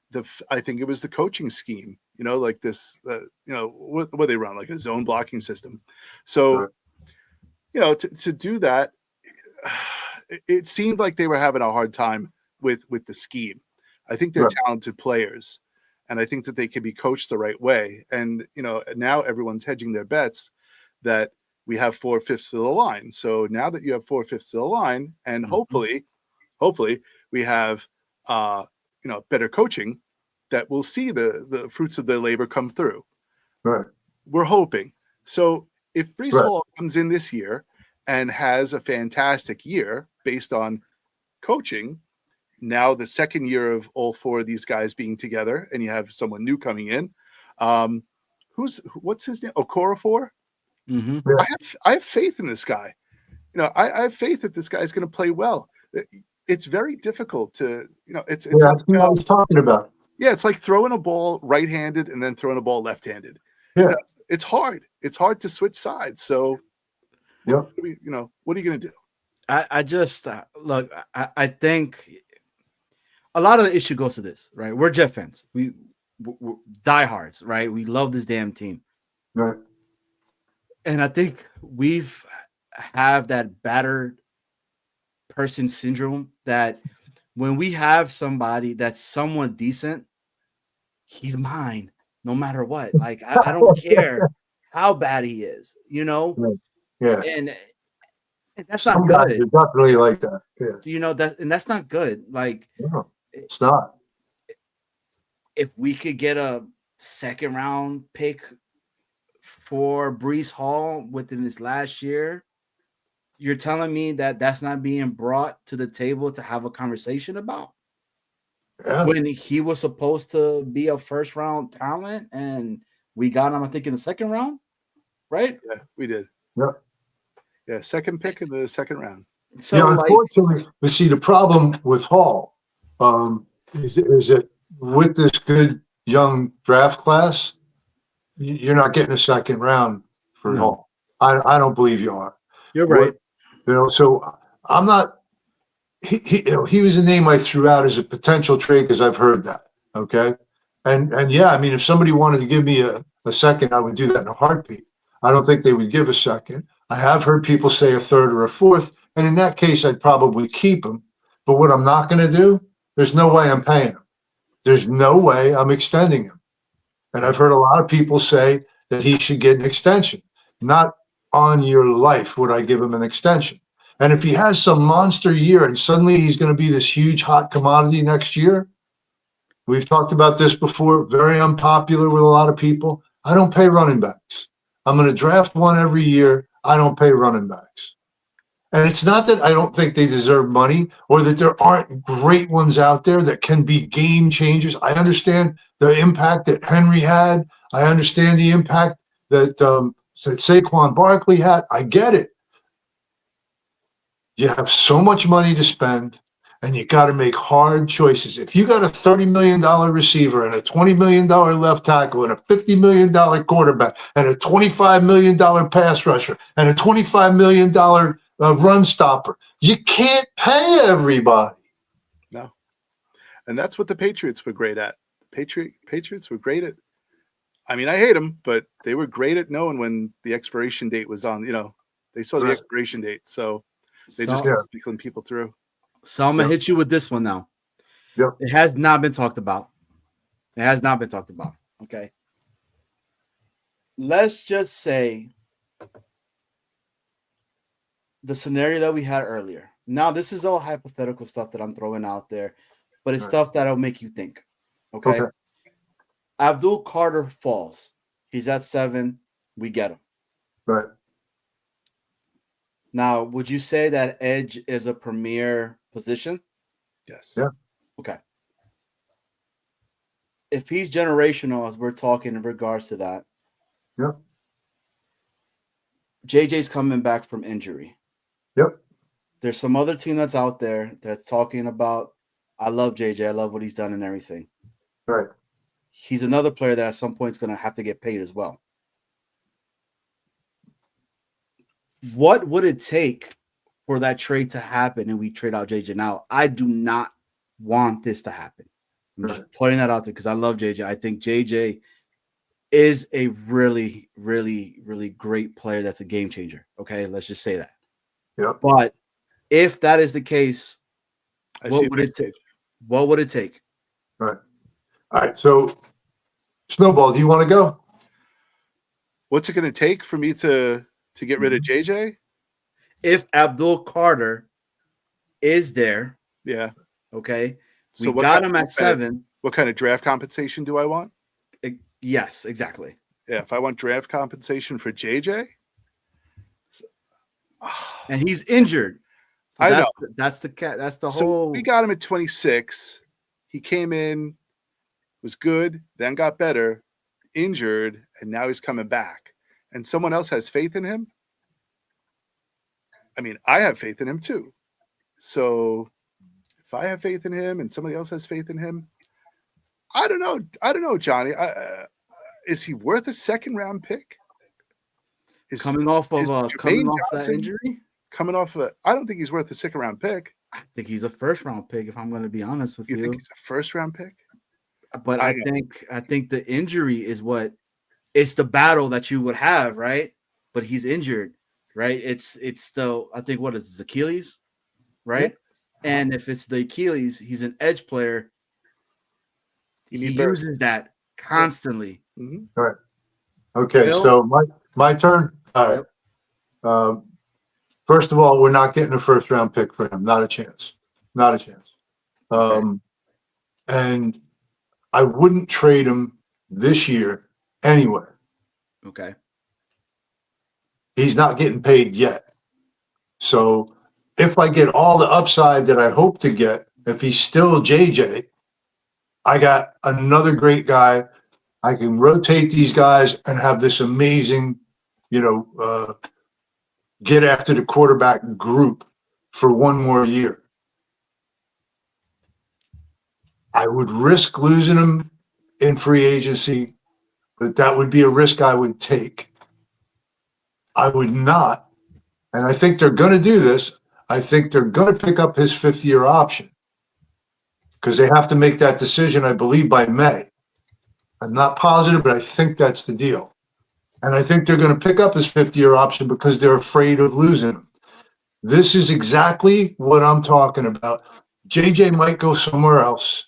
I think it was the coaching scheme, you know, like this, you know, what they run, like a zone blocking system. So, right. You know, to do that, it seemed like they were having a hard time with the scheme. I think they're right. Talented players, and I think that they can be coached the right way. And, you know, now everyone's hedging their bets that we have 4/5 of the line. So now that you have 4/5 of the line, and hopefully we have, you know, better coaching, that we'll see the fruits of their labor come through. Right. We're hoping. So if Breece Hall comes in this year and has a fantastic year based on coaching, now the second year of all 4 of these guys being together, and you have someone new coming in, what's his name? Okorafor? Mm-hmm. I have faith in this guy. You know, I have faith that this guy's going to play well. It's very difficult to, you know, it's like, what I was talking about. Yeah, it's like throwing a ball right-handed and then throwing a ball left-handed. Yeah, you know, it's hard. It's hard to switch sides. So, yeah, you know, what are you going to do? I just look. I think a lot of the issue goes to this, right? We're Jet fans. We're diehards, right? We love this damn team, right? And I think we've have that battered person syndrome that when we have somebody that's somewhat decent, he's mine no matter what. Like I don't care how bad he is, you know? Right. Yeah. And that's Some not guys good. are definitely like that. Yeah. You know, that's not good. Like no, it's not. If we could get a second round pick for Breece Hall within this last year, you're telling me that that's not being brought to the table to have a conversation about? Yeah. When he was supposed to be a first round talent and we got him, I think, in the second round, right? Yeah, we did. Yeah. Yeah, second pick in the second round. So, yeah, unfortunately, but see, the problem with Hall is that with this good young draft class, you're not getting a second round for Hall. I don't believe you are. You're right. You know, so I'm not. He was a name I threw out as a potential trade because I've heard that. Okay, and yeah, I mean, if somebody wanted to give me a second, I would do that in a heartbeat. I don't think they would give a second. I have heard people say a third or a fourth, and in that case, I'd probably keep him. But what I'm not going to do, there's no way I'm paying him. There's no way I'm extending him. And I've heard a lot of people say that he should get an extension. Not on your life would I give him an extension. And if he has some monster year and suddenly he's going to be this huge hot commodity next year, we've talked about this before, very unpopular with a lot of people. I don't pay running backs. I'm going to draft one every year. I don't pay running backs. And it's not that I don't think they deserve money or that there aren't great ones out there that can be game changers. I understand the impact that Henry had. I understand the impact that Saquon Barkley had. I get it. You have so much money to spend, and you got to make hard choices. If you got a $30 million receiver and a $20 million left tackle and a $50 million quarterback and a $25 million pass rusher and a $25 million run stopper, you can't pay everybody. No. And that's what the Patriots were great at. Patriots were great at, I mean, I hate them, but they were great at knowing when the expiration date was on. You know, they saw the expiration date. So they just kept sneaking people through. So I'm going to hit you with this one now. Yep. It has not been talked about. It has not been talked about. Okay. Let's just say the scenario that we had earlier. Now, this is all hypothetical stuff that I'm throwing out there, but it's stuff that'll make you think. Okay. Abdul Carter falls. He's at 7. We get him. Right. Now, would you say that edge is a premier position? Yes. Yeah. Okay. If he's generational, as we're talking in regards to that, yep. JJ's coming back from injury. Yep. There's some other team that's out there that's talking about, I love JJ. I love what he's done and everything. Right. He's another player that at some point is going to have to get paid as well. What would it take for that trade to happen and we trade out JJ? Now, I do not want this to happen. I'm just putting that out there because I love JJ. I think JJ is a really, really, really great player that's a game changer. Okay, let's just say that. Yep. But if that is the case, what would it take? What would it take? Right. All right. So, Snowball, do you want to go? What's it going to take for me to get rid of JJ? If Abdul Carter is there, yeah. Okay. So we got him at 7. What kind of draft compensation do I want? Yes, exactly. Yeah, if I want draft compensation for JJ, and he's injured. So I know. That's the so whole. We got him at 26. He came in, was good, then got better, injured, and now he's coming back. And someone else has faith in him. I mean, I have faith in him too. So if I have faith in him and somebody else has faith in him, I don't know, Johnny. Is he worth a second-round pick? Coming off that injury? I don't think he's worth a second-round pick. I think he's a first-round pick, if I'm going to be honest with you. You think he's a first-round pick? But I think the injury is it's the battle that you would have, right? But he's injured, right? It's still, I think, what is his Achilles, right? Yeah. And if it's the Achilles, he's an edge player. He uses that constantly. Mm-hmm. All right. Okay, Bill? So my turn. All right. First of all, we're not getting a first-round pick for him. Not a chance. Not a chance. Okay. And I wouldn't trade him this year anywhere. Okay. He's not getting paid yet. So if I get all the upside that I hope to get, if he's still JJ, I got another great guy. I can rotate these guys and have this amazing, get after the quarterback group for one more year. I would risk losing him in free agency, but that would be a risk I would take. I would not, and I think they're going to do this. I think they're going to pick up his 5th-year option because they have to make that decision, I believe, by May. I'm not positive, but I think that's the deal. And I think they're going to pick up his 5th-year option because they're afraid of losing him. This is exactly what I'm talking about. JJ might go somewhere else.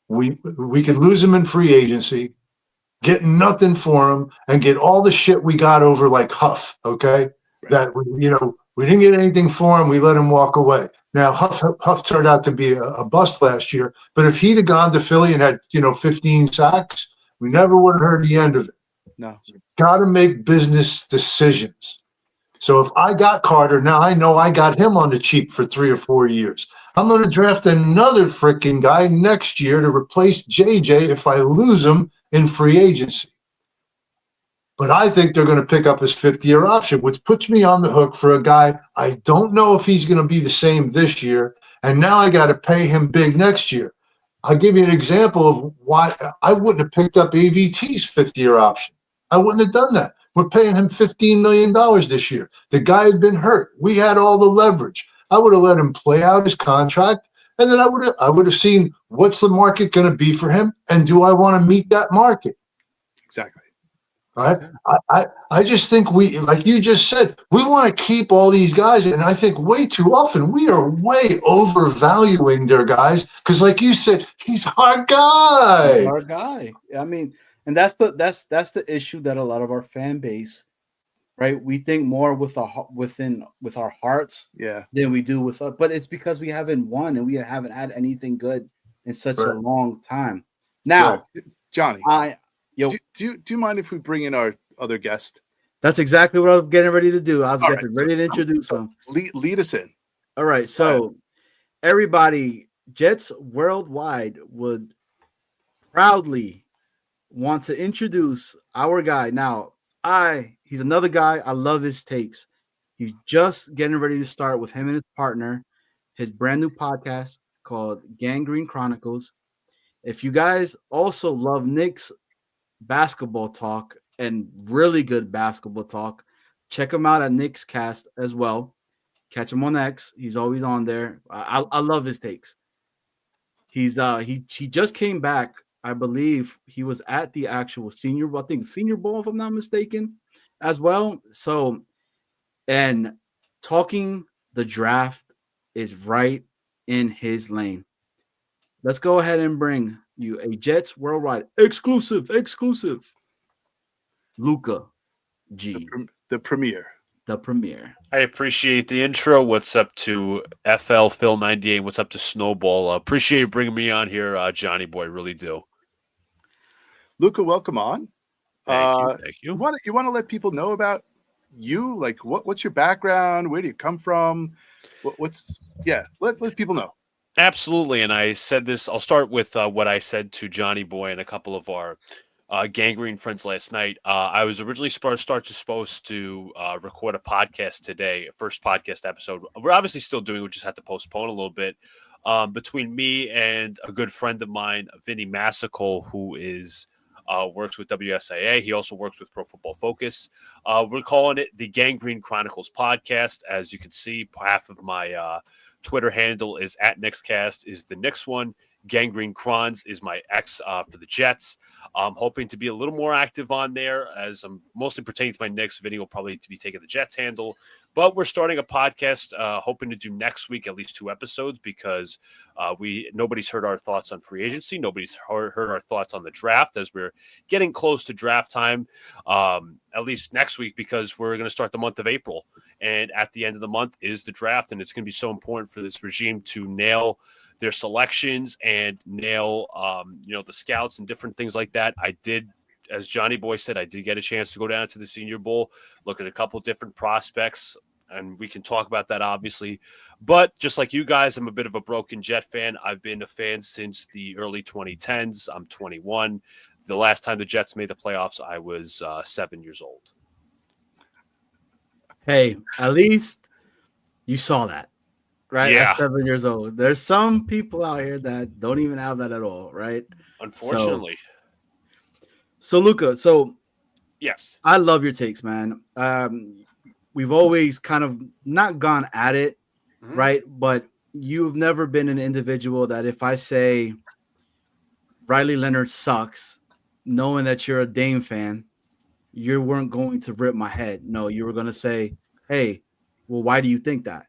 We could lose him in free agency, get nothing for him, and get all the shit we got over like Huff, okay? Right. That, we didn't get anything for him. We let him walk away. Now, Huff turned out to be a bust last year, but if he'd have gone to Philly and had, 15 sacks, we never would have heard the end of it. No. Got to make business decisions. So if I got Carter, now I know I got him on the cheap for 3 or 4 years. I'm going to draft another freaking guy next year to replace JJ if I lose him in free agency. But I think they're going to pick up his 5th-year option, which puts me on the hook for a guy I don't know if he's going to be the same this year. And now I got to pay him big next year. I'll give you an example of why I wouldn't have picked up AVT's 5th-year option. I wouldn't have done that. We're paying him $15 million this year. The guy had been hurt. We had all the leverage. I would have let him play out his contract, and then I would have seen what's the market going to be for him, and do I want to meet that market? Exactly. All right. I just think we, like you just said, we want to keep all these guys, and I think way too often we are way overvaluing their guys because, like you said, he's our guy. He's our guy. I mean, and that's the issue that a lot of our fan base, right? We think more with our hearts, than we do with us. But it's because we haven't won and we haven't had anything good in such a long time. Now, Johnny, do you mind if we bring in our other guest? That's exactly what I was getting ready to do. I was ready to introduce him. Lead us in. All right. So everybody, Jets Worldwide would proudly want to introduce our guy. Now, he's another guy. I love his takes. He's just getting ready to start with him and his partner, his brand new podcast called Gang Green Chronicles. If you guys also love Knicks basketball talk and really good basketball talk, check him out at Knicks Cast as well. Catch him on X. He's always on there. I love his takes. He just came back. I believe he was at the actual Senior Bowl, if I'm not mistaken, as well. So, and talking the draft is right in his lane. Let's go ahead and bring you a Jets Worldwide exclusive. Luca G. The premiere. I appreciate the intro. What's up to FL Phil 98? What's up to Snowball? Appreciate you bringing me on here, Johnny Boy. Really do. Luca, welcome on. Thank you. You want to let people know about you? Like, what's your background? Where do you come from? Let people know. Absolutely. And I said this, I'll start with what I said to Johnny Boy and a couple of our Gang Green friends last night. I was originally supposed to record a podcast today, a first podcast episode. We're obviously still doing it. We just had to postpone a little bit. Between me and a good friend of mine, Vinny Massical, who works with WSIA. He also works with Pro Football Focus. We're calling it the Gang Green Chronicles podcast. As you can see, half of my Twitter handle is at NixCast, is the Knicks one. Gang Green Crons is my X for the Jets. I'm hoping to be a little more active on there as I'm mostly pertaining to my Knicks. Vinny will probably be taking the Jets handle. But we're starting a podcast, hoping to do next week at least 2 episodes because nobody's heard our thoughts on free agency. Nobody's heard our thoughts on the draft as we're getting close to draft time, at least next week, because we're going to start the month of April. And at the end of the month is the draft, and it's going to be so important for this regime to nail their selections and nail, the scouts and different things like that. I did, as Johnny Boy said, I did get a chance to go down to the Senior Bowl, look at a couple different prospects, and we can talk about that, obviously. But just like you guys, I'm a bit of a broken Jet fan. I've been a fan since the early 2010s. I'm 21. The last time the Jets made the playoffs, I was 7 years old. Hey, at least you saw that, right? Yeah. At 7 years old. There's some people out here that don't even have that at all, right? Unfortunately. So Luca, yes, I love your takes, man. We've always kind of not gone at it, right? But you've never been an individual that if I say Riley Leonard sucks, knowing that you're a Dame fan, you weren't going to rip my head. No, you were going to say, hey, well, why do you think that?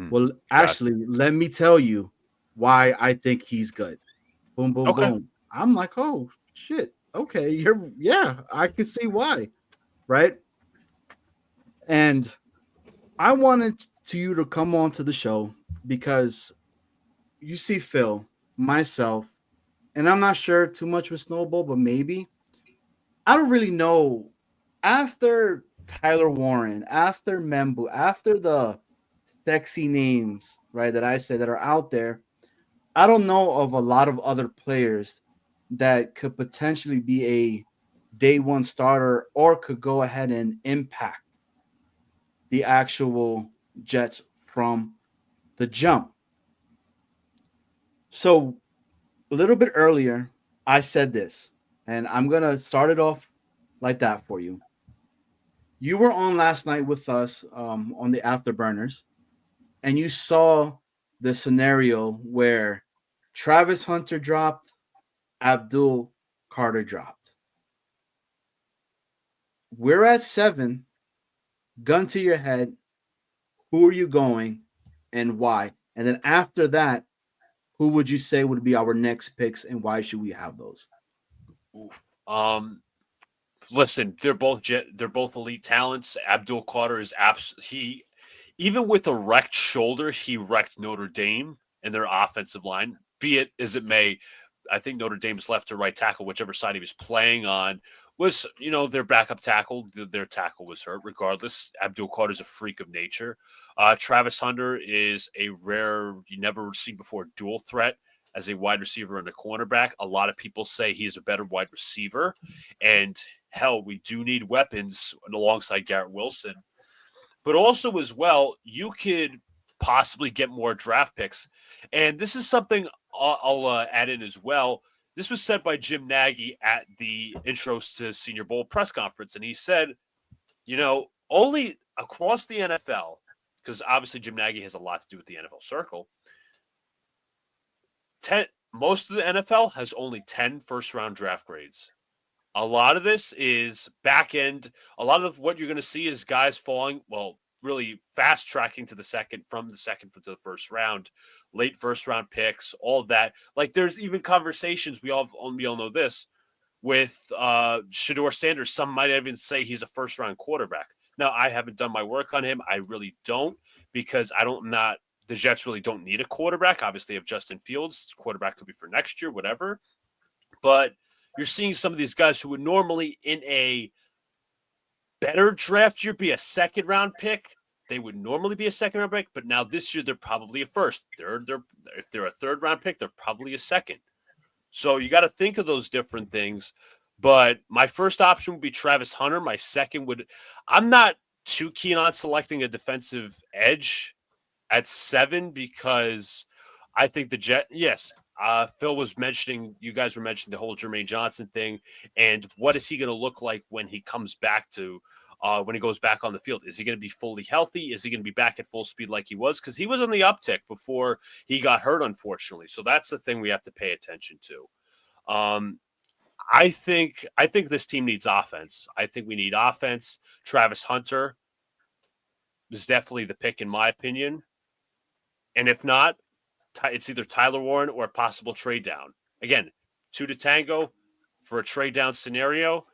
Well, actually, let me tell you why I think he's good. Boom, boom, boom. I'm like, oh, shit. Okay, I can see why, right? And I wanted you to come on to the show because you see Phil, myself, and I'm not sure too much with Snowball, but maybe I don't really know. After Tyler Warren, after Membu, after the sexy names, right, that I said that are out there, I don't know of a lot of other players that could potentially be a day one starter or could go ahead and impact the actual Jets from the jump. So a little bit earlier, I said this, and I'm going to start it off like that for you. You were on last night with us on the Afterburners, and you saw the scenario where Travis Hunter dropped, Abdul Carter dropped. We're at 7. Gun to your head. Who are you going and why? And then after that, who would you say would be our next picks and why should we have those? Oof. Listen, they're both elite talents. Abdul Carter is he even with a wrecked shoulder, he wrecked Notre Dame and their offensive line. Be it as it may, I think Notre Dame's left or right tackle, whichever side he was playing on, was their backup tackle. Their tackle was hurt. Regardless, Abdul Carter is a freak of nature. Travis Hunter is a rare, you never seen before, dual threat as a wide receiver and a cornerback. A lot of people say he's a better wide receiver, and hell, we do need weapons alongside Garrett Wilson. But also as well, you could possibly get more draft picks. And this is something I'll add in as well. This was said by Jim Nagy at the Intros to Senior Bowl press conference. And he said, only across the NFL, because obviously Jim Nagy has a lot to do with the NFL circle, most of the NFL has only 10 first-round draft grades. A lot of this is back end. A lot of what you're going to see is guys falling, really fast tracking to the second, from the second to the first round, late first round picks, all of that. Like there's even conversations, we all know this, with Shedeur Sanders. Some might even say he's a first round quarterback. Now, I haven't done my work on him. I really don't, because the Jets really don't need a quarterback. Obviously, if Justin Fields, quarterback could be for next year, whatever. But you're seeing some of these guys who would normally in a better draft year be a second round pick. They would normally be a second round pick, but now this year they're probably a first. If they're a third round pick, they're probably a second. So you got to think of those different things. But my first option would be Travis Hunter. My second I'm not too keen on selecting a defensive edge at 7 because I think the Jet, yes, Phil was mentioning, you guys were mentioning the whole Jermaine Johnson thing, and what is he going to look like when he comes back when he goes back on the field? Is he going to be fully healthy? Is he going to be back at full speed like he was? Because he was on the uptick before he got hurt, unfortunately. So that's the thing we have to pay attention to. I think this team needs offense. I think we need offense. Travis Hunter is definitely the pick, in my opinion. And if not, it's either Tyler Warren or a possible trade down. Again, 2 to tango for a trade down scenario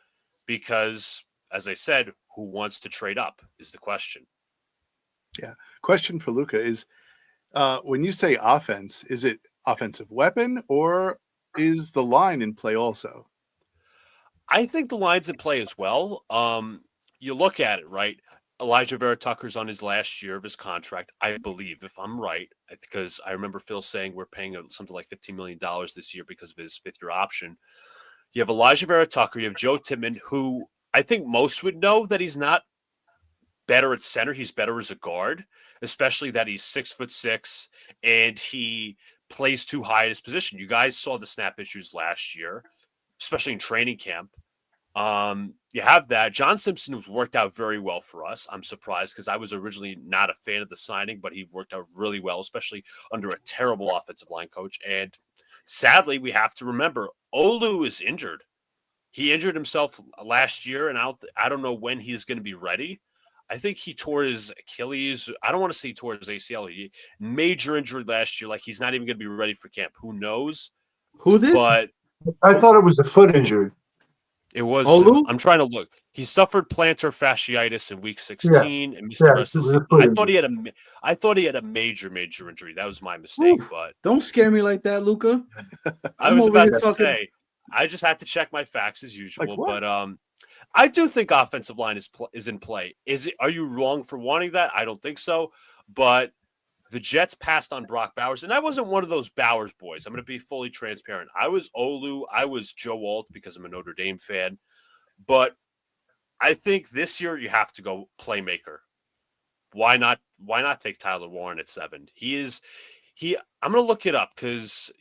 because, as I said, who wants to trade up is the question. Yeah. Question for Luca is, when you say offense, is it offensive weapon or is the line in play also? I think the line's in play as well. You look at it, right? Elijah Vera Tucker's on his last year of his contract, I believe, if I'm right, because I remember Phil saying we're paying something like $15 million this year because of his fifth-year option. You have Elijah Vera Tucker. You have Joe Tippmann, who I think most would know that he's not better at center. He's better as a guard, especially that he's 6'6" and he plays too high in his position. You guys saw the snap issues last year, especially in training camp. You have that. John Simpson has worked out very well for us. I'm surprised because I was originally not a fan of the signing, but he worked out really well, especially under a terrible offensive line coach. And sadly, we have to remember Olu is injured. He injured himself last year, and I don't know when he's going to be ready. I think he tore his Achilles. I don't want to say he tore his ACL. Major injury last year. Like he's not even going to be ready for camp. Who knows? Who did? But I thought it was a foot injury. It was. Olu? I'm trying to look. He suffered plantar fasciitis in week 16 and missed the rest of the season. I thought he had a major injury. That was my mistake. Ooh, but don't scare me like that, Luca. I was about to say I just had to check my facts as usual. Like what? But I do think offensive line is in play. Are you wrong for wanting that? I don't think so. But the Jets passed on Brock Bowers, and I wasn't one of those Bowers boys. I'm going to be fully transparent. I was Olu. I was Joe Alt because I'm a Notre Dame fan. But I think this year you have to go playmaker. Why not take Tyler Warren at 7? I'm going to look it up because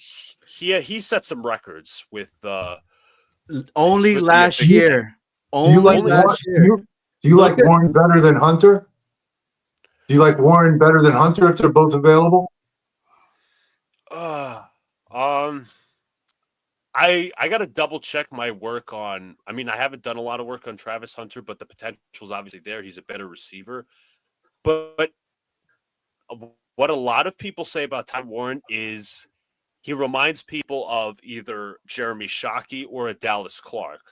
he set some records with only last year. Do you like Warren better than Hunter? Do you like Warren better than Hunter if they're both available? I got to double check my work on. I mean, I haven't done a lot of work on Travis Hunter, but the potential is obviously there. He's a better receiver. But what a lot of people say about Ty Warren is he reminds people of either Jeremy Shockey or a Dallas Clark.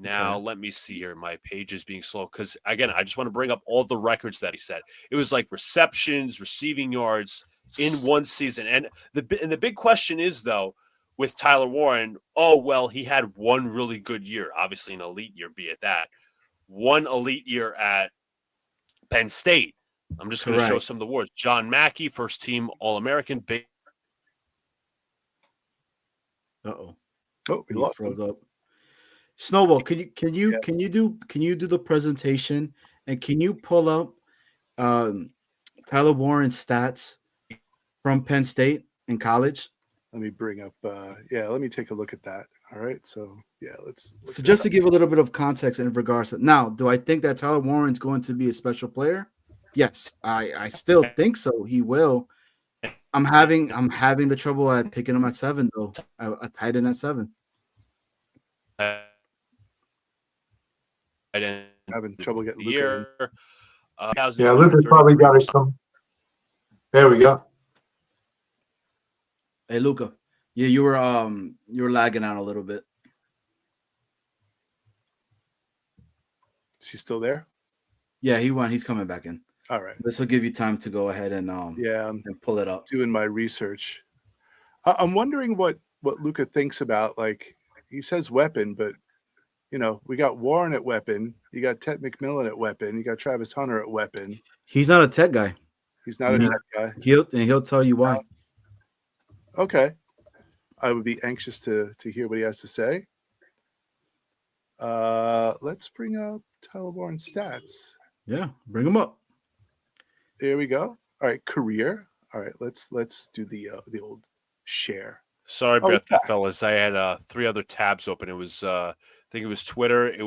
Now, Let me see here. My page is being slow because, again, I just want to bring up all the records that he set. It was like receptions, receiving yards in one season. And the big question is, though, with Tyler Warren, he had one really good year, obviously an elite year, be it that. One elite year at Penn State. I'm just going to show some of the awards. John Mackey, first team All-American. Oh, we lost him. Up. Snowball, can you do the presentation and can you pull up Tyler Warren's stats from Penn State in college? Let me bring up let me take a look at that. All right. So let's so just to give a little bit of context in regards to now, do I think that Tyler Warren's going to be a special player? Yes, I still think so. He will. I'm having the trouble at picking him at 7 though. A tight end at 7. Having trouble getting Luca. Luca's probably got us some. There we go. Hey Luca, you were lagging out a little bit. She's still there? Yeah, he went. He's coming back in. All right. This will give you time to go ahead and and pull it up. Doing my research. I'm wondering what Luca thinks about, like, he says weapon, but we got Warren at weapon. You got Ted McMillan at weapon. You got Travis Hunter at weapon. He's not a tech guy. He's not a tech guy. He'll tell you why. Okay. I would be anxious to hear what he has to say. Let's bring up Tyler Warren's stats. Yeah, bring him up. There we go. All right, career. All right, let's do the old share. Sorry about that, fellas. I had 3 other tabs open. It was I think it was Twitter. I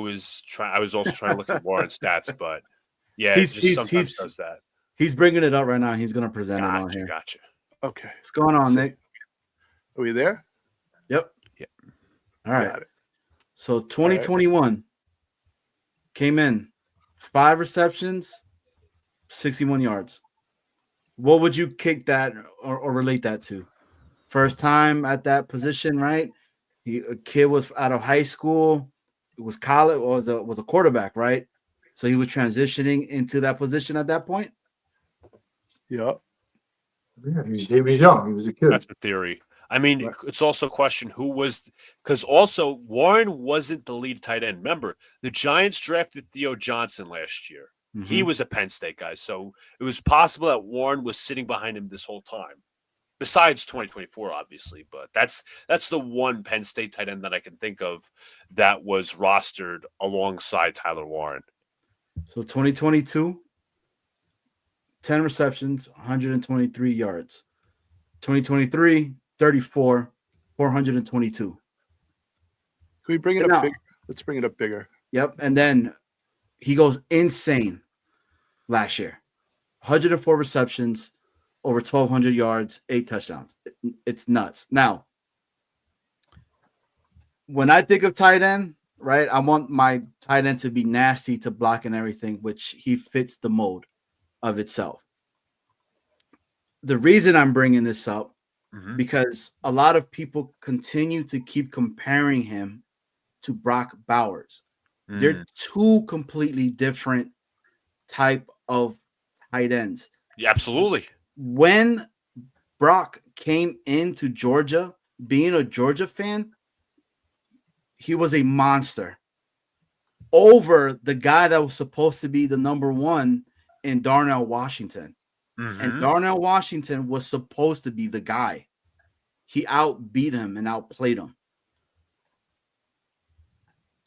was also trying to look at Warren's stats, but yeah, sometimes does that. He's bringing it up right now. He's going to present it on here. Gotcha. Okay. What's going on, Nick? Are we there? Yep. Yeah. All right. Got it. So 2021 came in 5 receptions, 61 yards. What would you kick that or relate that to? First time at that position, right? A kid was out of high school. It was college. Was a quarterback, right? So he was transitioning into that position at that point. Yeah. Yeah, he was young. He was a kid. That's the theory. I mean, It's also a question because also Warren wasn't the lead tight end. Remember, the Giants drafted Theo Johnson last year. Mm-hmm. He was a Penn State guy. So it was possible that Warren was sitting behind him this whole time. Besides 2024, obviously, but that's the one Penn State tight end that I can think of that was rostered alongside Tyler Warren. So 2022, 10 receptions, 123 yards. 2023, 34, 422. Can we bring it up bigger? Let's bring it up bigger. Yep. And then he goes insane last year. 104 receptions, over 1,200 yards, 8 touchdowns. It's nuts. Now, when I think of tight end, right, I want my tight end to be nasty to block and everything, which he fits the mold of itself. The reason I'm bringing this up, because a lot of people continue to keep comparing him to Brock Bowers. They're 2 completely different type of tight ends. Yeah, absolutely. When Brock came into Georgia, being a Georgia fan, he was a monster over the guy that was supposed to be the number one in Darnell Washington. And Darnell Washington was supposed to be the guy. He outbeat him and outplayed him.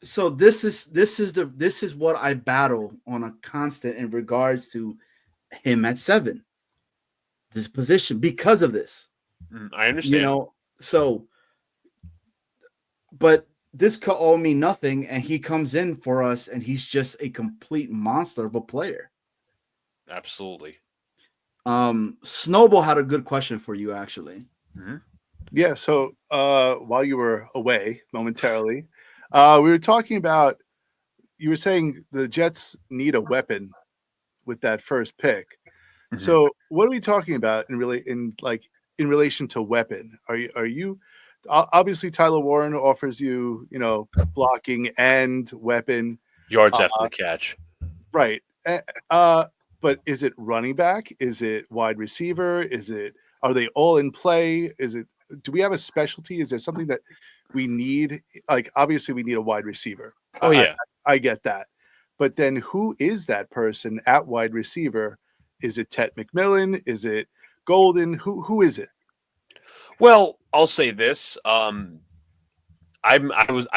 So this is what I battle on a constant in regards to him at 7. This position because of this. I understand. So but this could all mean nothing, and he comes in for us and he's just a complete monster of a player. Absolutely. Snowball had a good question for you, actually. Yeah. So while you were away momentarily, we were talking about. You were saying the Jets need a weapon with that first pick. So what are we talking about in relation to weapon? Are you obviously Tyler Warren offers you blocking and weapon yards after the catch, right? But is it running back? Is it wide receiver? Are they all in play? Do we have a specialty? Is there something that we need? Like, obviously we need a wide receiver. Oh yeah. I get that. But then who is that person at wide receiver? Is it Ted McMillan? Is it Golden? Who is it? Well, I'll say this. I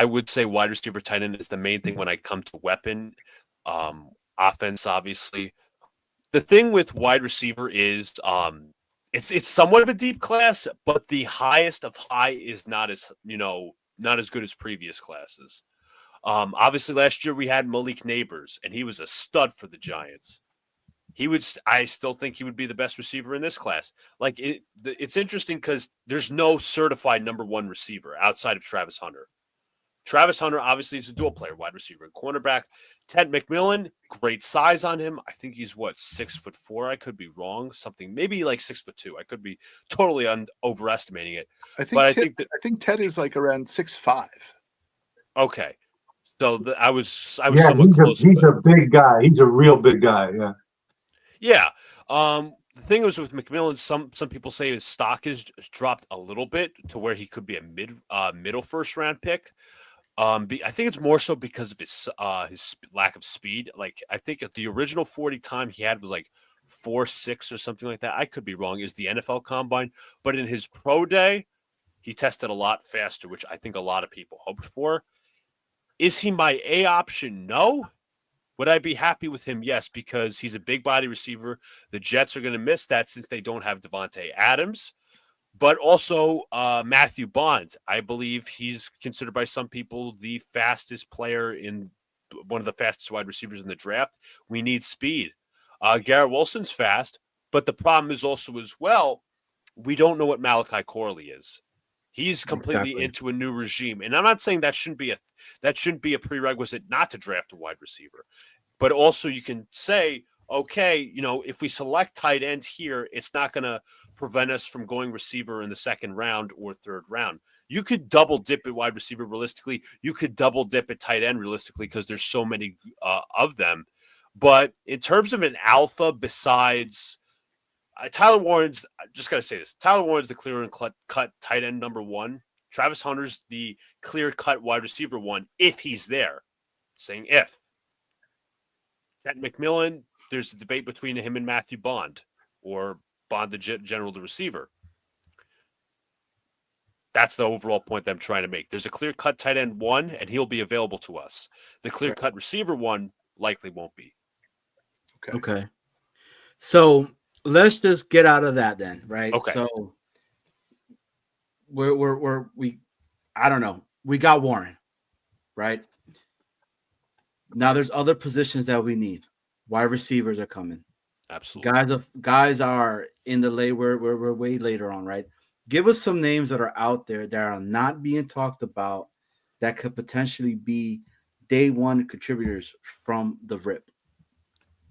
would say wide receiver tight end is the main thing when I come to weapon. Offense, obviously. The thing with wide receiver is it's somewhat of a deep class, but the highest of high is not as good as previous classes. Obviously last year we had Malik Neighbors, and he was a stud for the Giants. I still think he would be the best receiver in this class. Like it's interesting because there's no certified number one receiver outside of Travis Hunter. Travis Hunter obviously is a dual player, wide receiver and cornerback. Ted McMillan, great size on him. I think he's 6'4". I could be wrong. Something maybe like 6'2". I could be totally overestimating it. I think Ted is like around 6'5". Okay, so I was Yeah, somewhat close. He's a big guy. He's a real big guy. Yeah. Yeah. The thing is with McMillan, some people say his stock has dropped a little bit to where he could be a middle first round pick. I think it's more so because of his lack of speed. Like I think the original 40 time he had was like 4.6 or something like that. I could be wrong. Is the NFL Combine, but in his pro day, he tested a lot faster, which I think a lot of people hoped for. Is he my A option? No. Would I be happy with him? Yes, because he's a big body receiver. The Jets are going to miss that since they don't have Devontae Adams. But also Matthew Bond. I believe he's considered by some people the fastest player in one of the fastest wide receivers in the draft. We need speed. Garrett Wilson's fast, but the problem is also as well, we don't know what Malachi Corley is. He's completely into a new regime. And I'm not saying that shouldn't be a prerequisite not to draft a wide receiver. But also you can say, okay, if we select tight end here, it's not going to prevent us from going receiver in the second round or third round. You could double dip at wide receiver realistically. You could double dip at tight end realistically because there's so many of them. But in terms of an alpha, besides Tyler Warren's, I just got to say this. Tyler Warren's the clear and cut tight end number one. Travis Hunter's the clear cut wide receiver one if he's there. Saying if. Ted McMillan, there's a debate between him and Matthew Bond, or Bond the general the receiver. That's the overall point that I'm trying to make. There's a clear cut tight end one, and he'll be available to us. The clear cut receiver one likely won't be. Okay. So let's just get out of that then, right? Okay. So I don't know. We got Warren, right? Now there's other positions that we need. Wide receivers are coming. Absolutely. Guys are in the late. We're way later on, right? Give us some names that are out there that are not being talked about that could potentially be day one contributors from the rip.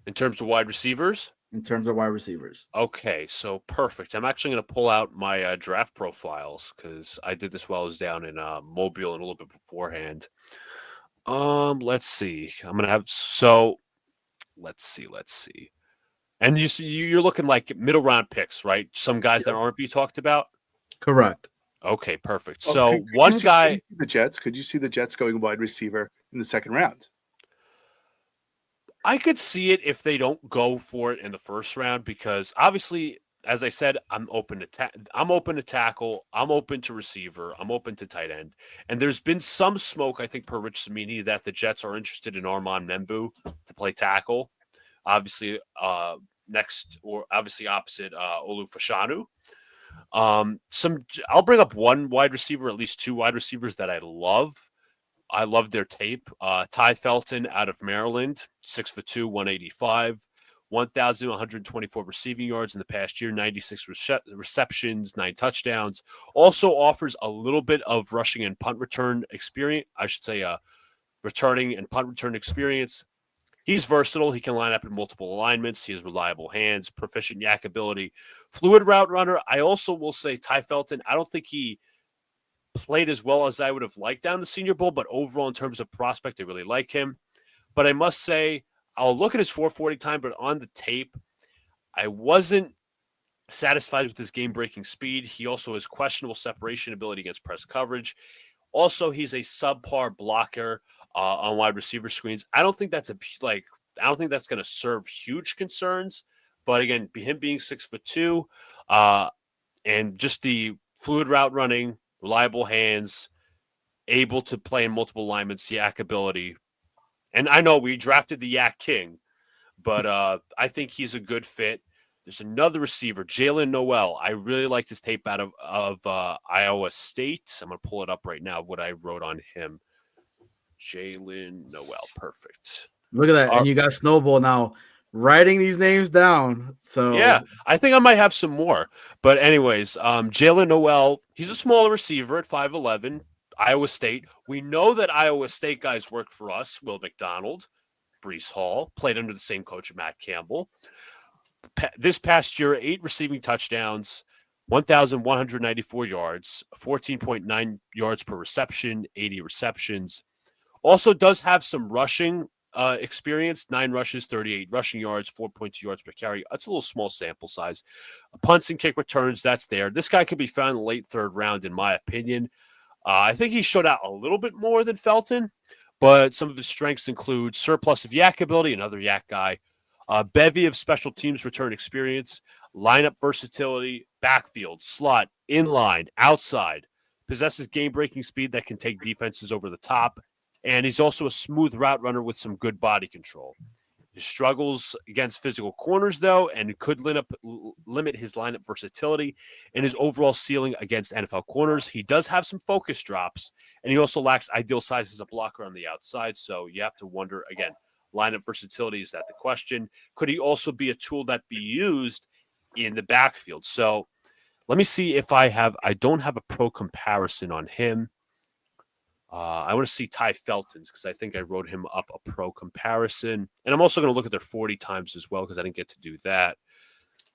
In terms of wide receivers? In terms of wide receivers. Okay, so perfect. I'm actually going to pull out my draft profiles because I did this while I was down in Mobile and a little bit beforehand. Let's see. Let's see. And you're looking like middle round picks, right? Some guys that aren't being talked about. Correct. Okay, perfect. Oh, So could you one see guy, the Jets? Could you see the Jets going wide receiver in the second round? I could see it if they don't go for it in the first round because obviously, as I said, I'm open to I'm open to tackle, I'm open to receiver, I'm open to tight end, and there's been some smoke I think per Rich Samini that the Jets are interested in Armand Membu to play tackle. Obviously, next or obviously opposite Olu Fashanu. I'll bring up one wide receiver, at least two wide receivers that I love. I love their tape. Ty Felton out of Maryland, 6'2", 185, 1,124 receiving yards in the past year, 96 receptions, 9 touchdowns. Also offers a little bit of rushing and punt return experience. I should say returning and punt return experience. He's versatile. He can line up in multiple alignments. He has reliable hands, proficient yak ability, fluid route runner. I also will say Ty Felton, I don't think he played as well as I would have liked down the Senior Bowl, but overall in terms of prospect, I really like him. But I must say, I'll look at his 440 time, but on the tape, I wasn't satisfied with his game-breaking speed. He also has questionable separation ability against press coverage. Also, he's a subpar blocker on wide receiver screens. I don't think that's I don't think that's going to serve huge concerns. But again, him being 6'2", and just the fluid route running, reliable hands, able to play in multiple alignments, yak ability. And I know we drafted the Yak King, but I think he's a good fit. There's another receiver, Jalen Noel. I really liked his tape out of Iowa State. I'm going to pull it up right now, what I wrote on him. Jalen Noel. Perfect. Look at that. And you got Snowball now writing these names down. So yeah, I think I might have some more. But anyways, Jalen Noel, he's a smaller receiver at 5'11", Iowa State. We know that Iowa State guys work for us. Will McDonald, Brees Hall, played under the same coach, Matt Campbell. This past year, 8 receiving touchdowns, 1,194 yards, 14.9 yards per reception, 80 receptions. Also does have some rushing experience, 9 rushes, 38 rushing yards, 4.2 yards per carry. That's a little small sample size. Punts and kick returns, that's there. This guy could be found in the late 3rd round, in my opinion. I think he showed out a little bit more than Felton, but some of his strengths include surplus of yak ability, another yak guy, bevy of special teams return experience, lineup versatility, backfield, slot, inline, outside, possesses game-breaking speed that can take defenses over the top, and he's also a smooth route runner with some good body control. He struggles against physical corners, though, and could limit his lineup versatility and his overall ceiling against NFL corners. He does have some focus drops, and he also lacks ideal size as a blocker on the outside, so you have to wonder, again, lineup versatility, is that the question? Could he also be a tool that be used in the backfield? So let me see if I don't have a pro comparison on him. I want to see Ty Felton's because I think I wrote him up a pro comparison. And I'm also going to look at their 40 times as well because I didn't get to do that.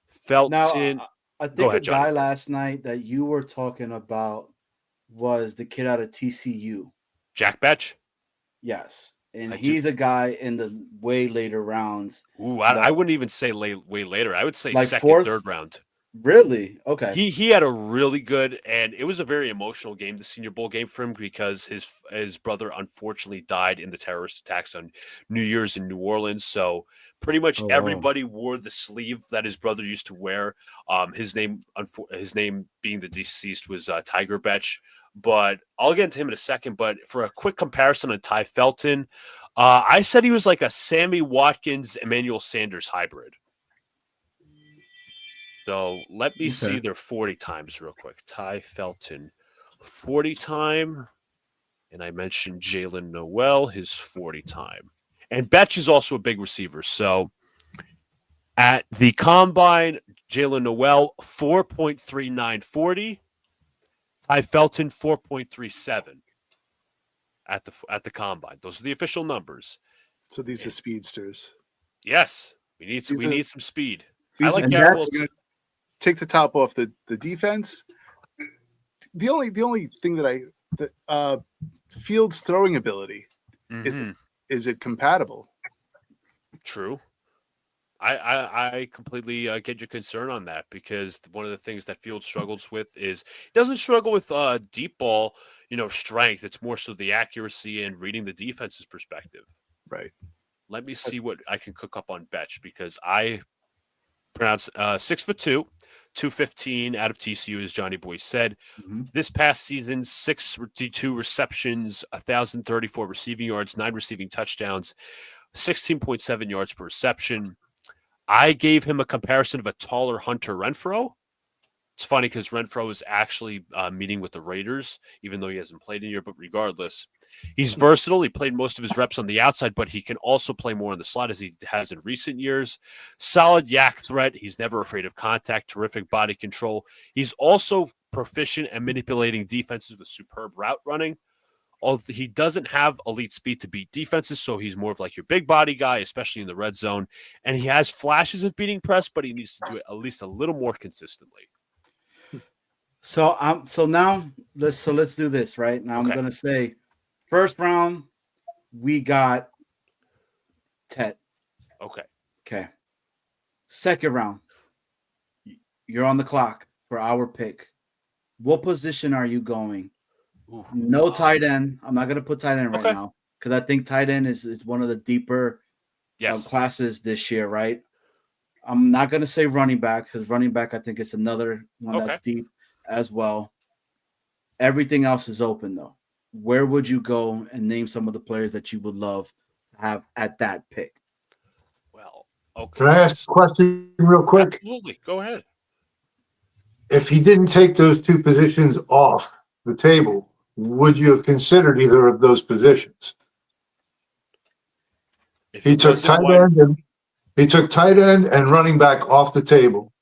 Felton. Now, I think a guy last night that you were talking about was the kid out of TCU. Jack Betch? Yes. And he's a guy in the way later rounds. Ooh, I wouldn't even say way later. I would say like 2nd, 3rd round. Really? Okay. He had a really good, and it was a very emotional game, the Senior Bowl game for him, because his brother unfortunately died in the terrorist attacks on New Year's in New Orleans. So pretty much everybody wore the sleeve that his brother used to wear. His name being the deceased was Tiger Betch. But I'll get into him in a second. But for a quick comparison on Ty Felton, I said he was like a Sammy Watkins, Emmanuel Sanders hybrid. So let me see their 40 times real quick. Ty Felton, 40 time. And I mentioned Jalen Noel, his 40 time. And Betch is also a big receiver. So at the combine, Jalen Noel, 4.3940. Ty Felton, 4.37 at the combine. Those are the official numbers. So these are speedsters. Yes. We need some speed. I like Garrett. Take the top off the defense. The only thing that Fields' throwing ability is it compatible? True. I completely get your concern on that, because one of the things that Fields struggles with is he doesn't struggle with deep ball, strength. It's more so the accuracy and reading the defense's perspective. Right. Let me see what I can cook up on Betch, because I pronounce 6'2", 215 out of TCU, as Johnny Boy said. Mhm. This past season, 62 receptions, 1,034 receiving yards, 9 receiving touchdowns, 16.7 yards per reception. I gave him a comparison of a taller Hunter Renfrow. It's funny because Renfrow is actually meeting with the Raiders, even though he hasn't played in a year. But regardless, he's versatile. He played most of his reps on the outside, but he can also play more on the slot, as he has in recent years. Solid yak threat. He's never afraid of contact. Terrific body control. He's also proficient at manipulating defenses with superb route running. Although he doesn't have elite speed to beat defenses, so he's more of like your big body guy, especially in the red zone. And he has flashes of beating press, but he needs to do it at least a little more consistently. So now let's do this right now. Okay. I'm gonna say first round we got Ted. Okay. Okay. Second round, you're on the clock for our pick. What position are you going? Ooh. No tight end. I'm not gonna put tight end right Okay. now because I think tight end is one of the deeper Yes. classes this year, right? I'm not gonna say running back because running back I think it's another one Okay. that's deep as well. Everything else is open though. Where would you go and name some of the players that you would love to have at that pick? Well, okay. Can I ask a question real quick? Absolutely. Go ahead. If he didn't take those two positions off the table, would you have considered either of those positions? If He took wasn't tight end and running back off the table.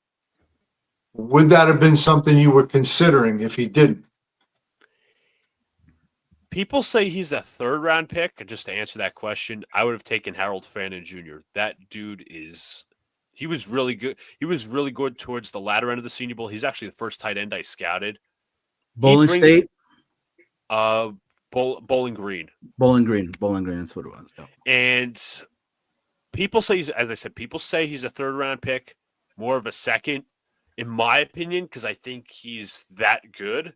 Would that have been something you were considering if he didn't? People say he's a third-round pick, and just to answer that question, I would have taken Harold Fannin Jr. That dude he was really good. He was really good towards the latter end of the Senior Bowl. He's actually the first tight end I scouted. Bowling State? Bowling Green. Bowling Green. That's what it was. Yeah. And people say people say he's a third-round pick, more of a second, in my opinion, because I think he's that good.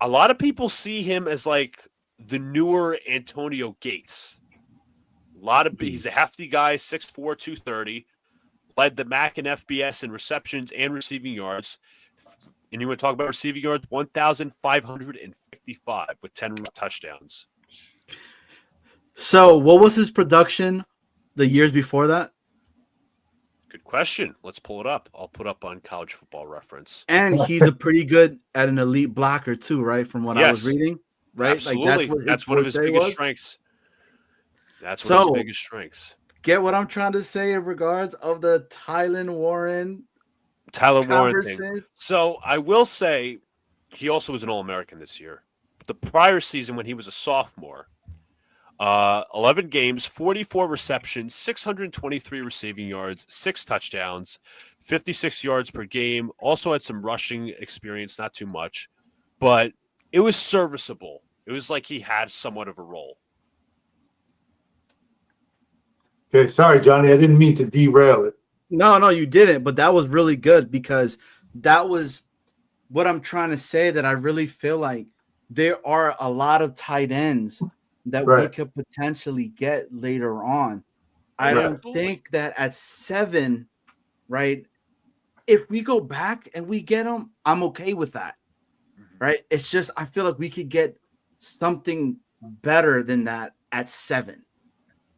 A lot of people see him as like the newer Antonio Gates. He's a hefty guy, 6'4", 230, led the MAC and FBS in receptions and receiving yards. And you want to talk about receiving yards? 1,555 with 10 touchdowns. So what was his production the years before that? Good question. Let's pull it up. I'll put up on College Football Reference. And he's a pretty good at an elite blocker too, right? From what I was Yes. reading, right? Absolutely. Like that's one of his biggest strengths. That's one of his biggest strengths. Get what I'm trying to say in regards of the Tyler Warren thing. So I will say he also was an All-American this year. The prior season when he was a sophomore, 11 games, 44 receptions, 623 receiving yards, 6 touchdowns, 56 yards per game. Also had some rushing experience, not too much, but it was serviceable. It was like he had somewhat of a role. Okay, sorry, Johnny. I didn't mean to derail it. No, you didn't. But that was really good because that was what I'm trying to say, that I really feel like there are a lot of tight ends that we could potentially get later on. I don't think that at 7, right, if we go back and we get them, I'm okay with that, right? It's just I feel like we could get something better than that at 7.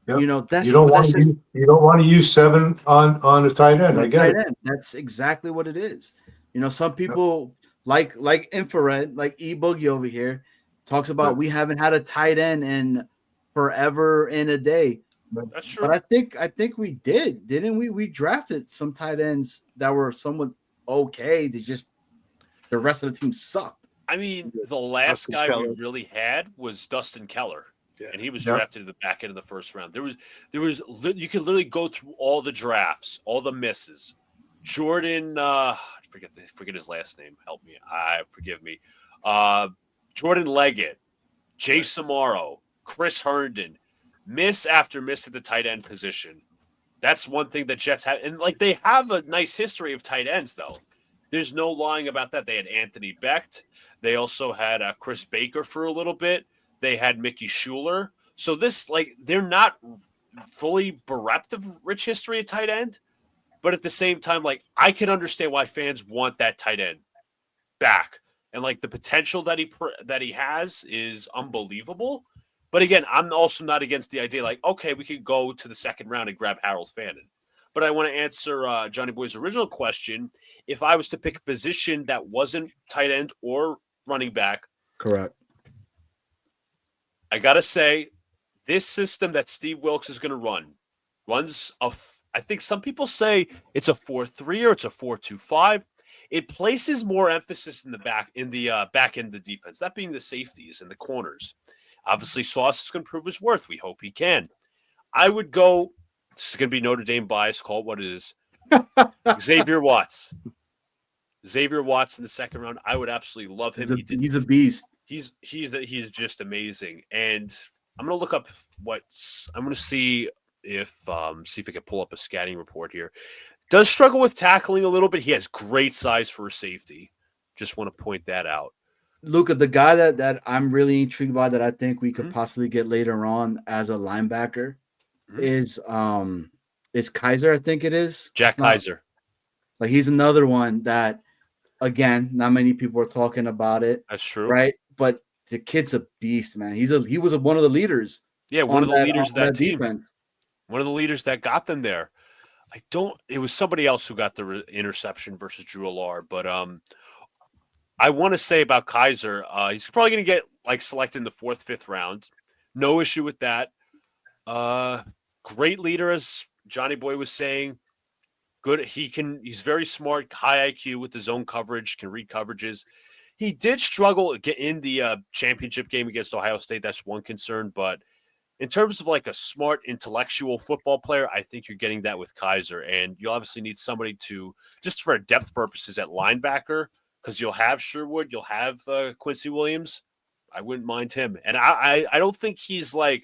Yep. You know, you don't want to use 7 on a tight end. I get it. That's exactly what it is. You know, some people like Infrared, like E Boogie over here, talks about we haven't had a tight end in forever in a day. That's true. But I think we did, didn't we? We drafted some tight ends that were somewhat okay. The rest of the team sucked. I mean, the last guy we really had was Dustin Keller. Yeah. And he was drafted in the back end of the first round. There was you could literally go through all the drafts, all the misses. Jordan, forget his last name. Help me. Forgive me. Jordan Leggett, Jay Samaro, Chris Herndon, miss after miss at the tight end position. That's one thing that Jets have, and like they have a nice history of tight ends, though. There's no lying about that. They had Anthony Becht. They also had Chris Baker for a little bit. They had Mickey Schuler. So this, like, they're not fully bereft of rich history at tight end, but at the same time, like, I can understand why fans want that tight end back, and like the potential that he has is unbelievable. But again, I'm also not against the idea, like, okay, we could go to the second round and grab Harold Fannin. But I want to answer Johnny Boy's original question. If I was to pick a position that wasn't tight end or running back, Correct. I got to say, this system that Steve Wilkes is going to runs I think some people say it's a 4-3 or it's a 4-2-5. It places more emphasis in the back end of the defense, that being the safeties and the corners. Obviously, Sauce is going to prove his worth. We hope he can. I would go. This is going to be Notre Dame bias. Call it what it is. Xavier Watts. Xavier Watts in the second round. I would absolutely love him. He's a beast. He's just amazing. And I'm going to look up I'm going to see if I can pull up a scouting report here. Does struggle with tackling a little bit. He has great size for a safety. Just want to point that out. Luca, the guy that I'm really intrigued by that I think we could possibly get later on as a linebacker is Kaiser, I think it is. Jack Kaiser. Like, he's another one that, again, not many people are talking about it. That's true. Right? But the kid's a beast, man. He was one of the leaders. Yeah, one of the leaders of that team. Defense. One of the leaders that got them there. It was somebody else who got the interception versus Drew Allar, but I want to say about Kaiser, he's probably going to get like selected in the 4th, 5th round. No issue with that. Great leader, as Johnny Boy was saying. Good. He's very smart, high IQ with the zone coverage, can read coverages. He did struggle in the championship game against Ohio State. That's one concern, but in terms of like a smart intellectual football player, I think you're getting that with Kaiser, and you'll obviously need somebody to, just for depth purposes, at linebacker, because you'll have Sherwood, you'll have Quincy Williams. I wouldn't mind him, and I don't think he's a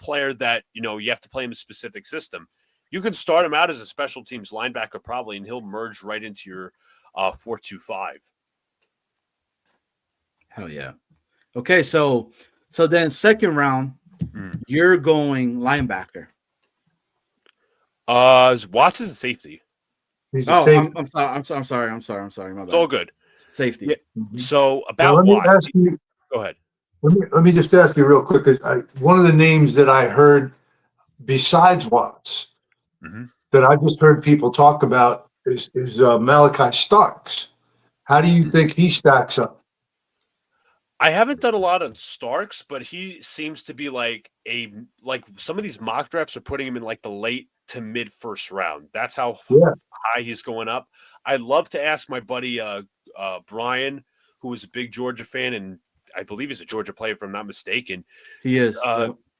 player that you have to play him a specific system. You can start him out as a special teams linebacker probably, and he'll merge right into your 4-2-5. Hell yeah. Okay, so then second round, you're going linebacker. Watson's a safety. I'm sorry. My bad. It's all good. Safety. Yeah. So about Watts. Go ahead. Let me just ask you real quick. One of the names that I heard besides Watts that I just heard people talk about is Malachi Starks. How do you think he stacks up? I haven't done a lot on Starks, but he seems to be like some of these mock drafts are putting him in like the late to mid 1st round. That's how high he's going up. I'd love to ask my buddy Brian, who is a big Georgia fan, and I believe he's a Georgia player, if I'm not mistaken. He is.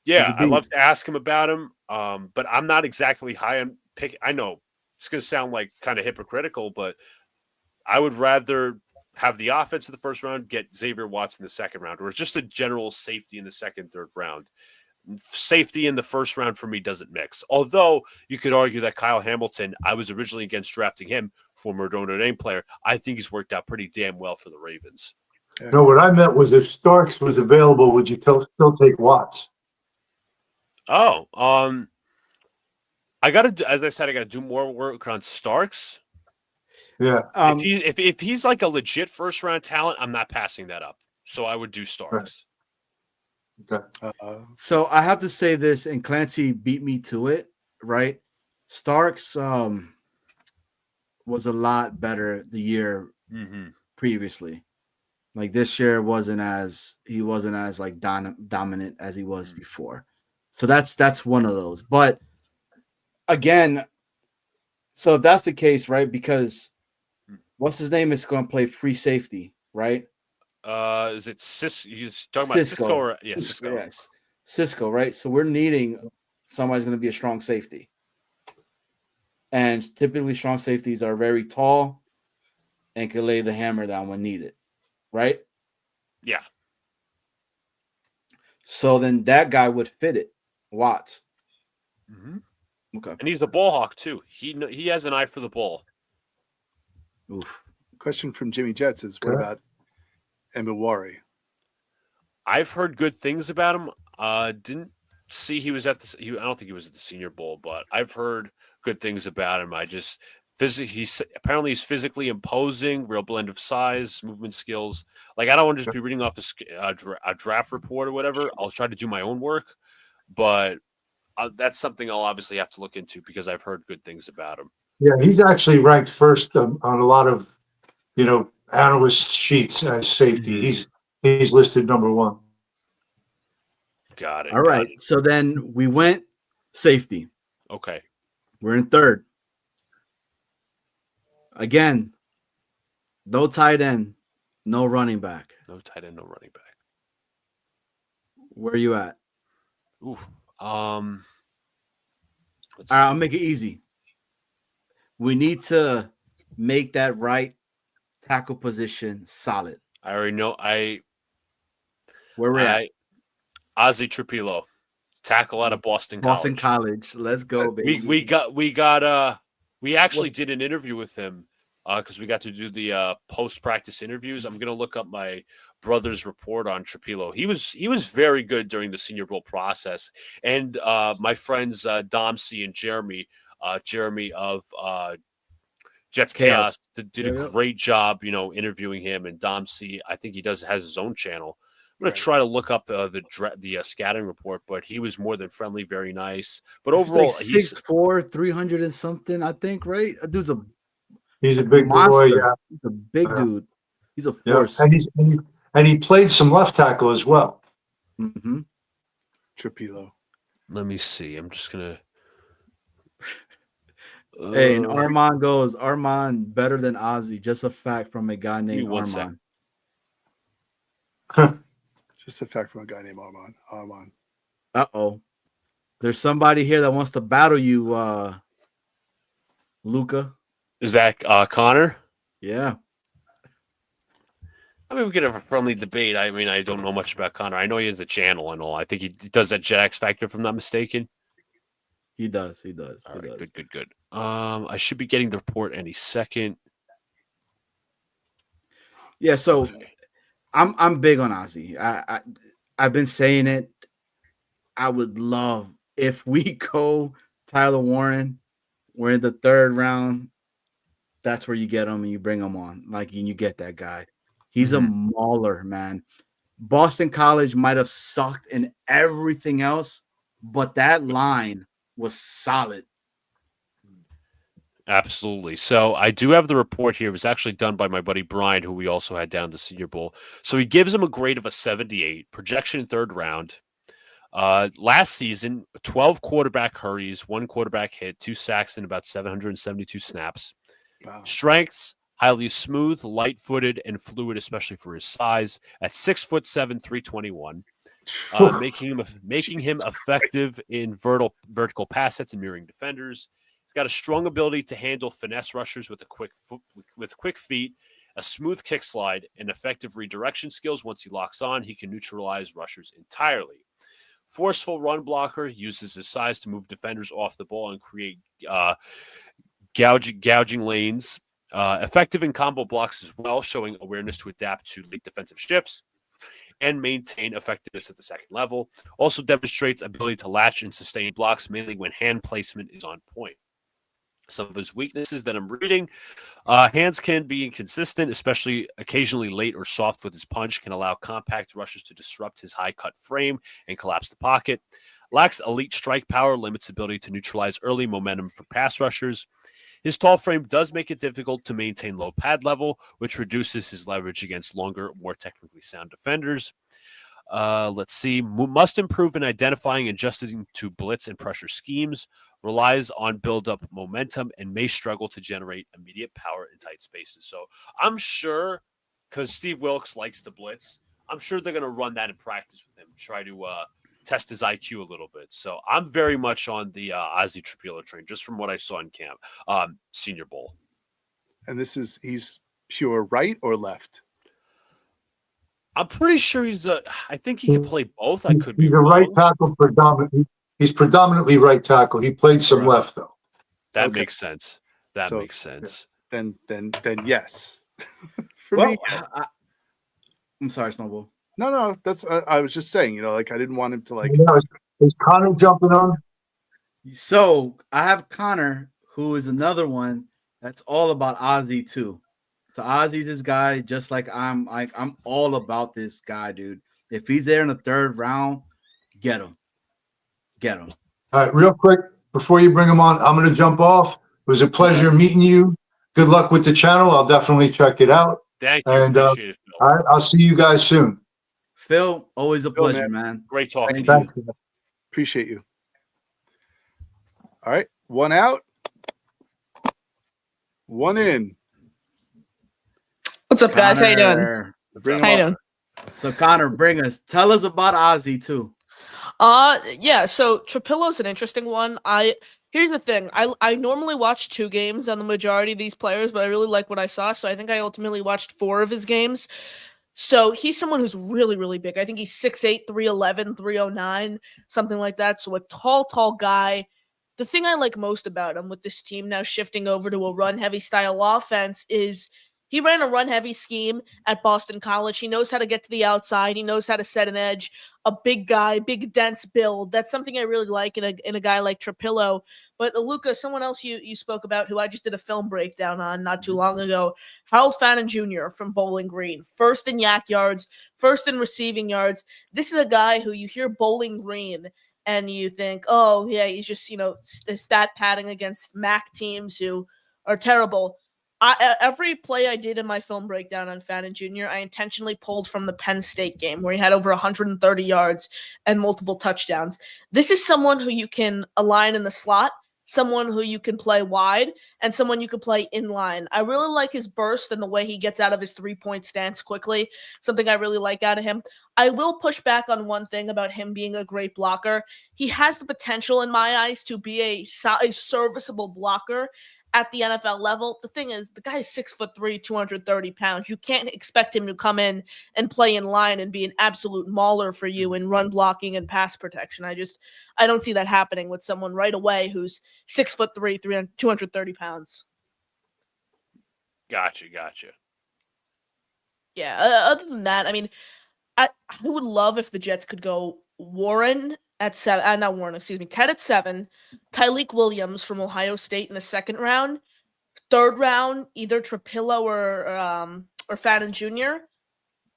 Yeah, I'd love to ask him about him, but I'm not exactly high on pick. I know it's going to sound like kind of hypocritical, but I would rather have the offense in the 1st round, get Xavier Watts in the 2nd round, or just a general safety in the 2nd, 3rd round. Safety in the 1st round for me doesn't mix. Although you could argue that Kyle Hamilton, I was originally against drafting him, former Notre Dame player. I think he's worked out pretty damn well for the Ravens. No, what I meant was if Starks was available, would you still take Watts? Oh, as I said, I got to do more work on Starks. Yeah. If he's like a legit 1st round talent, I'm not passing that up. So I would do Starks. Okay. So I have to say this, and Clancy beat me to it, right? Starks was a lot better the year previously. Like, this year he wasn't as like dominant as he was before. So that's one of those. But again, so if that's the case, right? Because what's his name is going to play free safety, right? Is it Cisco? You're talking about Cisco or Cisco? Yes, Cisco, right? So we're needing somebody's going to be a strong safety, and typically strong safeties are very tall and can lay the hammer down when needed, right? Yeah. So then that guy would fit it, Watts. Okay. And he's the ball hawk too. He has an eye for the ball. Oof. Question from Jimmy Jets is, what about Emiwari? I've heard good things about him. Didn't see he was at the. I don't think he was at the Senior Bowl, but I've heard good things about him. Apparently he's physically imposing, real blend of size, movement skills. Like, I don't want to just be reading off a draft report or whatever. I'll try to do my own work, but that's something I'll obviously have to look into because I've heard good things about him. Yeah, he's actually ranked first on a lot of, analyst sheets as safety. He's listed number 1. Got it. All right. So then we went safety. Okay. We're in third. Again, no tight end, no running back. No tight end, no running back. Where are you at? Oof. All right, I'll make it easy. We need to make that right tackle position solid. I already know. Where we're at? Ozzie Trapilo, tackle out of Boston College. Let's go, baby. We actually did an interview with him because we got to do the post-practice interviews. I'm gonna look up my brother's report on Trapilo. He was very good during the Senior Bowl process, and my friends Dom C and Jeremy of Jets Chaos did a great job, interviewing him. And Dom C, I think he has his own channel. I'm going to try to look up the scouting report, but he was more than friendly, very nice. But overall, he's 6'4", 300 and something, I think, right? He's a big monster. boy, yeah. He's a big dude. He's a force. And he played some left tackle as well. Mm-hmm. Trapilo. Let me see. I'm just going to... Hey, and Armand better than Ozzie. Just a fact from a guy named Armand. Just a fact from a guy named Armand. Uh-oh. There's somebody here that wants to battle you, Luca. Is that Connor? Yeah. I mean, we could have a friendly debate. I mean, I don't know much about Connor. I know he has a channel and all. I think he does that Jet X Factor, if I'm not mistaken. He does. All right, good. I should be getting the report any second. Yeah, so I'm big on Ozzie. I've been saying it. I would love if we go Tyler Warren. We're in the 3rd round. That's where you get him and you bring him on. And you get that guy. He's a mauler, man. Boston College might have sucked in everything else, but that line was solid. Absolutely. So I do have the report here. It was actually done by my buddy Brian, who we also had down the Senior Bowl. So he gives him a grade of a 78, projection 3rd round. Last season, 12 quarterback hurries, 1 quarterback hit, 2 sacks in about 772 snaps. Wow. Strengths, highly smooth, light-footed, and fluid, especially for his size, at 6'7", 321. Making him effective in vertical pass sets and mirroring defenders. He's got a strong ability to handle finesse rushers with quick feet, a smooth kick slide, and effective redirection skills. Once he locks on, he can neutralize rushers entirely. Forceful run blocker, uses his size to move defenders off the ball and create gouging lanes. Effective in combo blocks as well, showing awareness to adapt to late defensive shifts and maintain effectiveness at the 2nd level. Also demonstrates ability to latch and sustain blocks, mainly when hand placement is on point. Some of his weaknesses that I'm reading, hands can be inconsistent, especially occasionally late or soft with his punch, can allow compact rushers to disrupt his high-cut frame and collapse the pocket. Lacks elite strike power, limits ability to neutralize early momentum for pass rushers. His tall frame does make it difficult to maintain low pad level, which reduces his leverage against longer, more technically sound defenders. Let's see. Must improve in identifying and adjusting to blitz and pressure schemes. Relies on build-up momentum and may struggle to generate immediate power in tight spaces. So I'm sure, because Steve Wilkes likes to blitz, I'm sure they're going to run that in practice with him, try to test his IQ a little bit. So I'm very much on the Ozzie Trapilo train, just from what I saw in camp, Senior Bowl. And he's pure right or left? I'm pretty sure I think he can play both. I could be He's a wrong. right tackle predominantly. He's predominantly right tackle. He played some left though. That Okay. makes sense. That So, makes sense. Then yes. For Well, me, yes. I'm sorry, Snowball. No, that's I was just saying, like I didn't want him to like. Is Connor jumping on? So I have Connor, who is another one that's all about Ozzy too. So Ozzy's this guy, just like I'm all about this guy, dude. If he's there in the 3rd round, get him. Get him. All right, real quick, before you bring him on, I'm going to jump off. It was a pleasure meeting you. Good luck with the channel. I'll definitely check it out. Thank you. And Appreciate it, Phil. all right, I'll see you guys soon. Phil, always a Phil, pleasure, man. Great talking to you. Thanks. Appreciate you. All right, one out, one in. What's up, guys? How you doing? Connor, Bring How you him doing? up. So Connor, tell us about Ozzy too. Yeah, so Trapillo's an interesting one. Here's the thing. I normally watch 2 games on the majority of these players, but I really like what I saw, so I think I ultimately watched 4 of his games. So he's someone who's really, really big. I think he's 6'8", 311, 309, something like that. So a tall guy. The thing I like most about him with this team now shifting over to a run-heavy style offense is he ran a run-heavy scheme at Boston College. He knows how to get to the outside. He knows how to set an edge. A big guy, big dense build. That's something I really like in a guy like Trapillo. But Luca, someone else you spoke about who I just did a film breakdown on not too long ago, Harold Fannin Jr. from Bowling Green. 1st in yak yards, 1st in receiving yards. This is a guy who you hear Bowling Green and you think, oh, yeah, he's just, stat padding against MAC teams who are terrible. Every play I did in my film breakdown on Fannin Jr., I intentionally pulled from the Penn State game where he had over 130 yards and multiple touchdowns. This is someone who you can align in the slot, someone who you can play wide, and someone you can play in line. I really like his burst and the way he gets out of his 3-point stance quickly, something I really like out of him. I will push back on one thing about him being a great blocker. He has the potential, in my eyes, to be a serviceable blocker at the NFL level. The thing is, the guy is 6'3", 230 pounds. You can't expect him to come in and play in line and be an absolute mauler for you in run blocking and pass protection. I don't see that happening with someone right away who's 6'3", 230 pounds. Gotcha. Yeah. Other than that, I mean, I would love if the Jets could go Warren at 7. Not Warren, excuse me. Ted at 7. Tyleik Williams from Ohio State in the 2nd round. 3rd round, either Trapillo or Fannin Jr.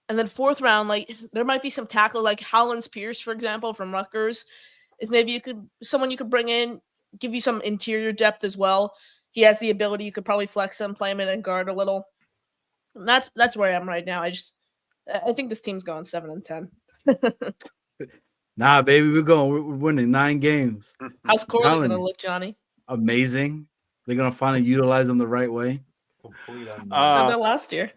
And then 4th round, there might be some tackle like Hollins Pierce, for example, from Rutgers. Is maybe someone you could bring in, give you some interior depth as well. He has the ability. You could probably flex him, play him in and guard a little. And that's where I am right now. I think this team's going 7-10. Nah, baby, we're winning 9 games. How's Corley going to look, Johnny? Amazing. They're gonna finally utilize them the right way. Said that last year.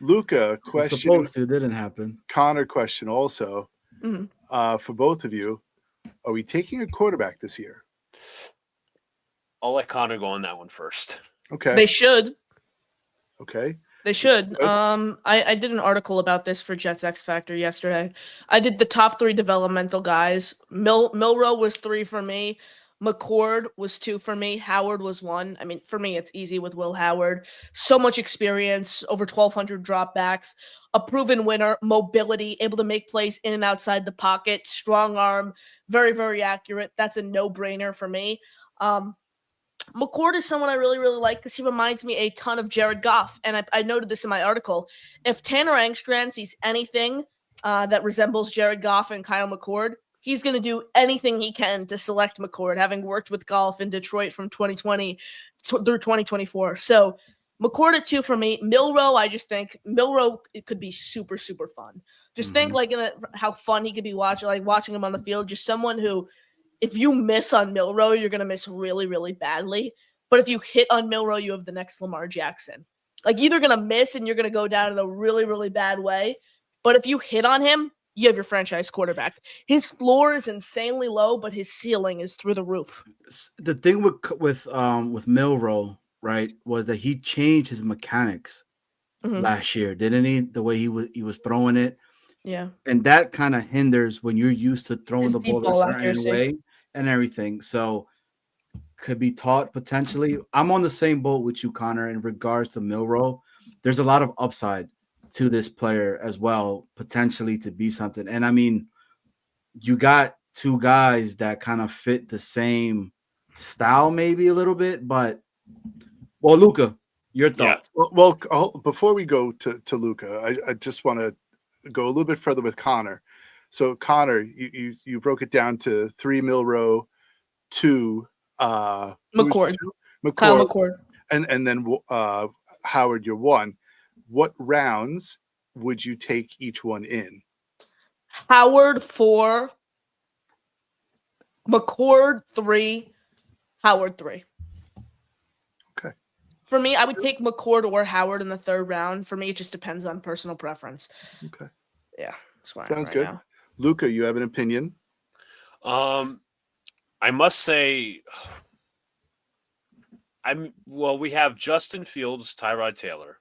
Luca, question. Supposed to, didn't happen. Connor, question also. For both of you, are we taking a quarterback this year? I'll let Connor go on that one first. Okay. They should. Okay. They should. Good. I did an article about this for Jets X Factor yesterday. I did the top 3 developmental guys. Milroe was 3 for me. McCord was 2 for me. Howard was 1. I mean, for me, it's easy with Will Howard. So much experience, over 1,200 dropbacks, a proven winner, mobility, able to make plays in and outside the pocket, strong arm, very, very accurate. That's a no-brainer for me. McCord is someone I really, really like because he reminds me a ton of Jared Goff. And I noted this in my article. If Tanner Engstrand sees anything that resembles Jared Goff and Kyle McCord, he's going to do anything he can to select McCord, having worked with Goff in Detroit from 2020 through 2024. So McCord at 2 for me. Milroe, I just think it could be super, super fun. Just think how fun he could be watching him on the field. Just someone who, if you miss on Milroe, you're going to miss really, really badly. But if you hit on Milroe, you have the next Lamar Jackson. Either going to miss and you're going to go down in a really, really bad way. But if you hit on him, you have your franchise quarterback. His floor is insanely low, but his ceiling is through the roof. The thing with Milroe, right, was that he changed his mechanics last year, didn't he? The way he was throwing it. Yeah. And that kind of hinders when you're used to throwing His the deep ball a ball certain accuracy. way and everything. So could be taught potentially. I'm on the same boat with you, Connor, in regards to Milroe. There's a lot of upside to this player as well, potentially to be something. And I mean, you got two guys that kind of fit the same style, maybe a little bit, but well, Luca, your Yeah. thoughts? Well, before we go to Luca, I just want to go a little bit further with Connor. So Connor, you broke it down to 3 Milroe, 2 who was McCord. 2? Kyle McCord, McCord. and then Howard, you're 1. What rounds would you take each one in? Howard 4. McCord 3. Howard 3. Okay. For me, I would take McCord or Howard in the 3rd round. For me, it just depends on personal preference. Okay. Yeah. That's where I am Sounds right good. now. Luca, you have an opinion? I must say, we have Justin Fields, Tyrod Taylor.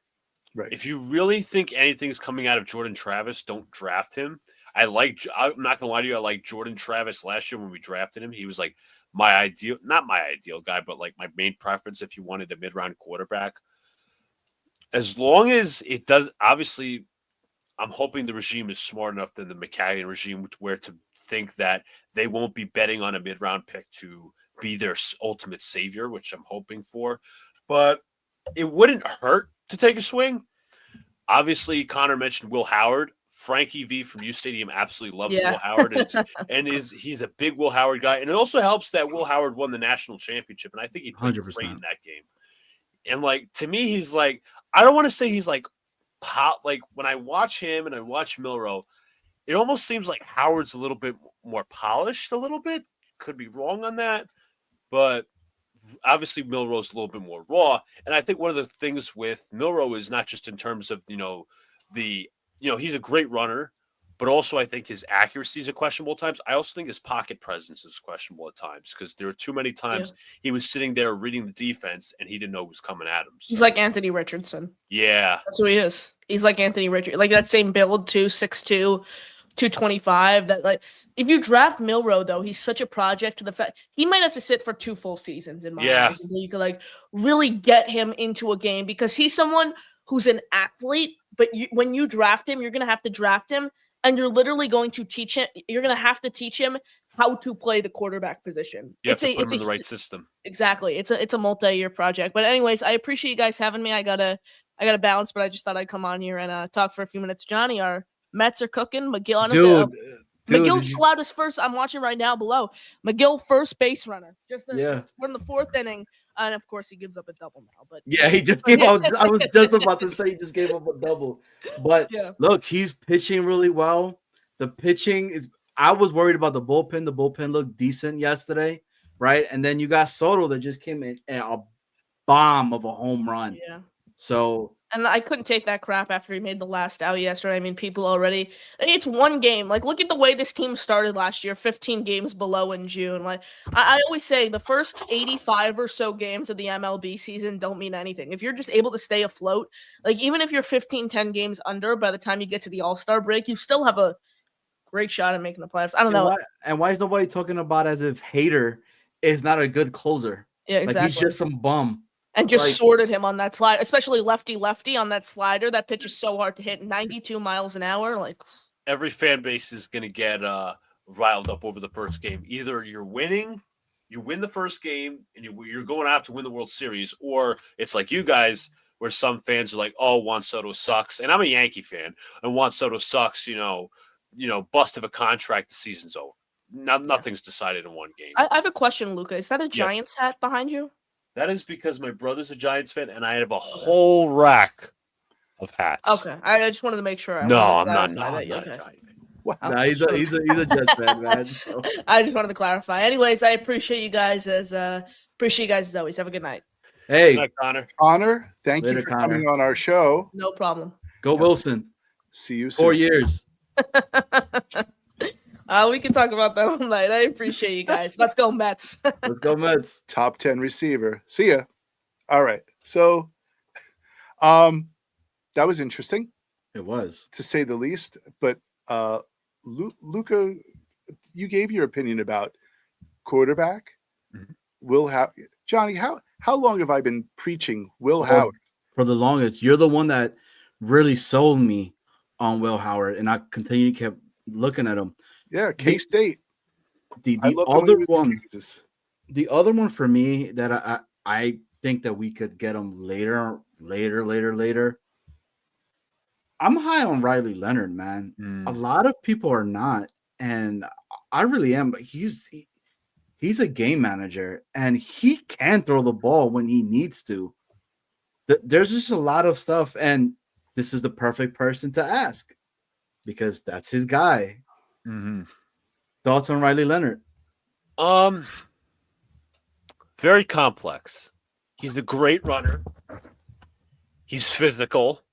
Right. If you really think anything's coming out of Jordan Travis, don't draft him. I'm not gonna lie to you, I like Jordan Travis last year when we drafted him. He was like not my ideal guy, but like my main preference if you wanted a mid-round quarterback. As long as it does, obviously, I'm hoping the regime is smart enough than the McCagnon regime where to think that they won't be betting on a mid-round pick to be their ultimate savior, which I'm hoping for. But it wouldn't hurt to take a swing. Obviously, Connor mentioned Will Howard. Frankie V from U Stadium absolutely loves Yeah. Will Howard, he's a big Will Howard guy. And it also helps that Will Howard won the national championship, and I think he played 100%. great in that game. And like to me, he's like, I don't want to say he's like like when I watch him and I watch Milroe, it almost seems like Howard's a little bit more polished. A little bit, could be wrong on that, but obviously Milroe's a little bit more raw. And I think one of the things with Milroe is not just in terms of he's a great runner, but also I think his accuracy is a questionable at times. I also think his pocket presence is questionable at times because there are too many times he was sitting there reading the defense and he didn't know who was coming at him. So. He's like Anthony Richardson. Yeah. That's who he is. He's like Anthony Richardson. Like that same build, 6'2", 225. That like if you draft Milroe though, he's such a project to the fact he might have to sit for 2 full seasons in my eyes until you could like really get him into a game because he's someone who's an athlete, but when you draft him, you're gonna have to draft him and you're literally going to teach him. You're gonna have to teach him how to play the quarterback position. You have to put him in the right system. Exactly. It's a multi-year project. But anyways, I appreciate you guys having me. I gotta bounce, but I just thought I'd come on here and talk for a few minutes. Johnny, our Mets are cooking. McGill, McGill allowed his first. I'm watching right now below. McGill first base runner. We're in the 4th inning, and of course he gives up a double now. But yeah, he just gave up. I was just about to say he just gave up a double. But look, he's pitching really well. The pitching is. I was worried about the bullpen. The bullpen looked decent yesterday, right? And then you got Soto that just came in a bomb of a home run. Yeah. So. And I couldn't take that crap after he made the last out yesterday. I mean, people already. It's one game. Like, look at the way this team started last year. 15 games below in June. Like, I always say, the first 85 or so games of the MLB season don't mean anything. If you're just able to stay afloat, like even if you're 15-10 games under, by the time you get to the All-Star break, you still have a great shot at making the playoffs. I don't know. Why is nobody talking about as if Hader is not a good closer? Yeah, exactly. Like he's just some bum. And just sorted him on that slide, especially lefty on that slider. That pitch is so hard to hit, 92 miles an hour. Like every fan base is going to get riled up over the first game. Either you're winning, you win the first game, and you're going out to win the World Series, or it's like you guys, where some fans are like, "Oh, Juan Soto sucks," and I'm a Yankee fan, and Juan Soto sucks. Bust of a contract, the season's over. Nothing's decided in one game. I have a question, Luca. Is that a Giants hat behind you? That is because my brother's a Giants fan, and I have a whole rack of hats. Okay, I just wanted to make sure. I'm not a Giant fan. No, he's a Jets fan, man. So. I just wanted to clarify. Anyways, I appreciate you guys as always. Have a good night. Hey, good night, Connor. Connor, thank you for coming on our show. No problem. Go Wilson. See you soon. 4 years. We can talk about that all night. I appreciate you guys. Let's go Mets. Let's go Mets. Top 10 receiver. See ya. All right. So, that was interesting. It was, to say the least. But Luca, you gave your opinion about quarterback. Mhm. Johnny, how long have I been preaching Will Oh, Howard? for the longest. You're the one that really sold me on Will Howard, and I continue to keep looking at him. Yeah, The K-State. I the loved him when other he was in one, Kansas. the other one for me that I think that we could get him later. I'm high on Riley Leonard, man. A lot of people are not, and I really am. But he's a game manager, and he can throw the ball when he needs to. There's just a lot of stuff, and this is the perfect person to ask because that's his guy. Mm-hmm. Thoughts on Riley Leonard? Very complex. He's a great runner. He's physical.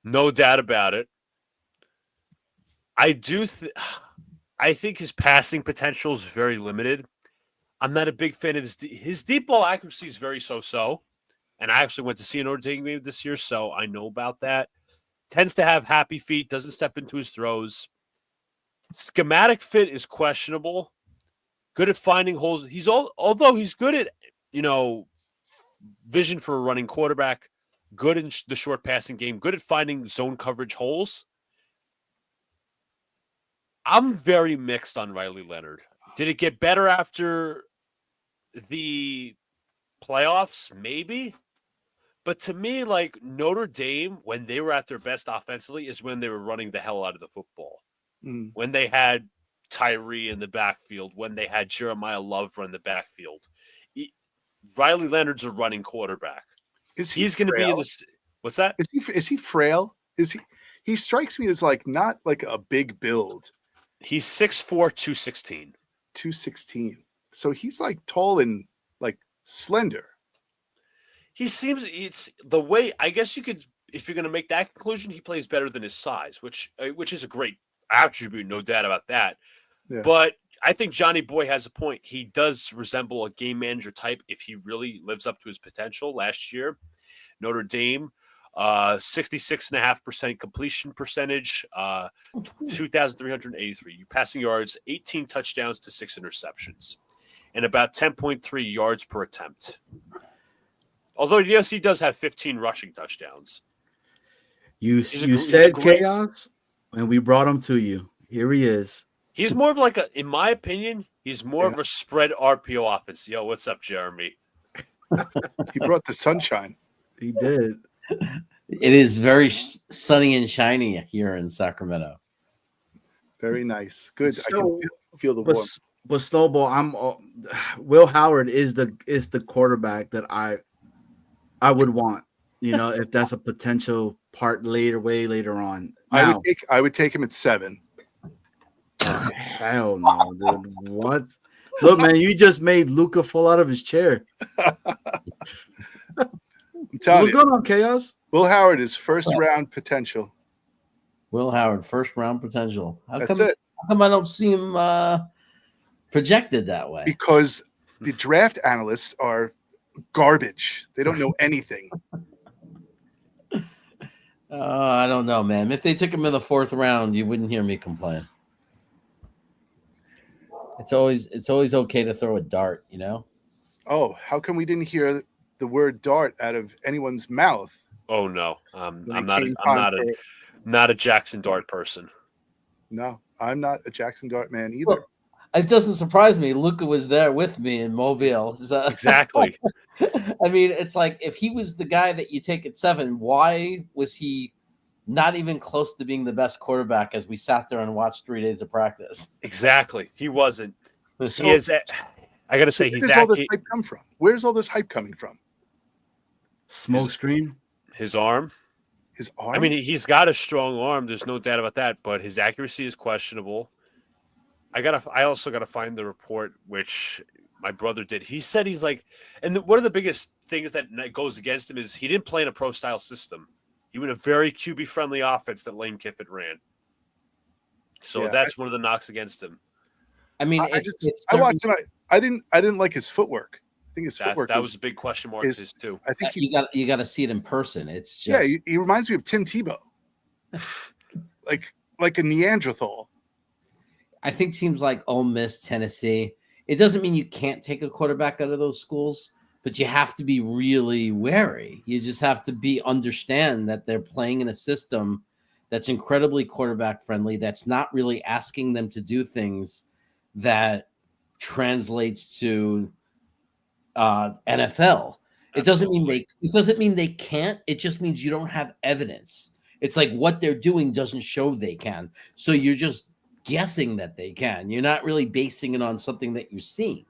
No doubt about it. I think his passing potential is very limited. I'm not a big fan of his deep ball accuracy is very so-so. And I actually went to see an Notre Dame game this year, so I know about that. Tends to have happy feet, doesn't step into his throws. Schematic fit is questionable. Good at finding holes. Although he's good at, vision for a running quarterback, good in the short passing game, good at finding zone coverage holes. I'm very mixed on Riley Leonard. Did it get better after the playoffs? Maybe. But to me, like Notre Dame, when they were at their best offensively, is when they were running the hell out of the football. When they had Tyree in the backfield, when they had Jeremiah Love run the backfield. Riley Leonard's a running quarterback. He's going to be in this. What's that? Is he frail? He strikes me as like not like a big build. He's 6'4", 216. 216. So he's like tall and like slender. It's the way, I guess you could, if you're going to make that conclusion, he plays better than his size, which is a great attribute, no doubt about that. Yeah. But I think Johnny Boy has a point. He does resemble a game manager type if he really lives up to his potential. Last year, Notre Dame, 66.5% completion percentage, 2,383 passing yards, 18 touchdowns to 6 interceptions, and about 10.3 yards per attempt. Although, yes, he does have 15 rushing touchdowns. You said chaos, and we brought him to you. Here he is. He's more of in my opinion, he's more of a spread RPO offense. Yo, what's up, Jeremy? He brought the sunshine. He did. It is very sunny and shiny here in Sacramento. Very nice. Good. So, I can feel the warmth. But Snowball, Will Howard is the quarterback that I would want. If that's a potential part way later on. Now, I would take him at 7. Hell no, dude. What? Look, man, you just made Luca fall out of his chair. What's going on, Chaos? Will Howard is first round potential. Will Howard, first round potential. That's it. How come I don't see him projected that way? Because the draft analysts are garbage. They don't know anything. I don't know, man. If they took him in the 4th round, you wouldn't hear me complain. It's always okay to throw a dart, Oh, how come we didn't hear the word dart out of anyone's mouth? Oh no, I'm not a Jackson Dart person. No, I'm not a Jackson Dart man either. Well, it doesn't surprise me. Luca was there with me in Mobile. Exactly. I mean, it's like if he was the guy that you take at 7, why was he not even close to being the best quarterback as we sat there and watched 3 days of practice? Exactly. He wasn't. So, I got to say, where's all this hype come from? Where's all this hype coming from? Smoke screen? His arm. His arm? I mean, he's got a strong arm. There's no doubt about that, but his accuracy is questionable. I also got to find the report, which my brother did. He said he's like, and one of the biggest things that goes against him is he didn't play in a pro-style system. He went a very QB-friendly offense that Lane Kiffin ran. So that's one of the knocks against him. I mean, I watched him. I didn't like his footwork. I think his footwork was a big question mark too. I think you got to see it in person. It's just he reminds me of Tim Tebow. like like a Neanderthal. I think teams like Ole Miss, Tennessee, it doesn't mean you can't take a quarterback out of those schools, but you have to be really wary. You just have to understand that they're playing in a system that's incredibly quarterback friendly, that's not really asking them to do things that translates to NFL. It doesn't mean they can't. It just means you don't have evidence. It's like what they're doing doesn't show they can. So you're just guessing that they can. You're not really basing it on something that you're seeing.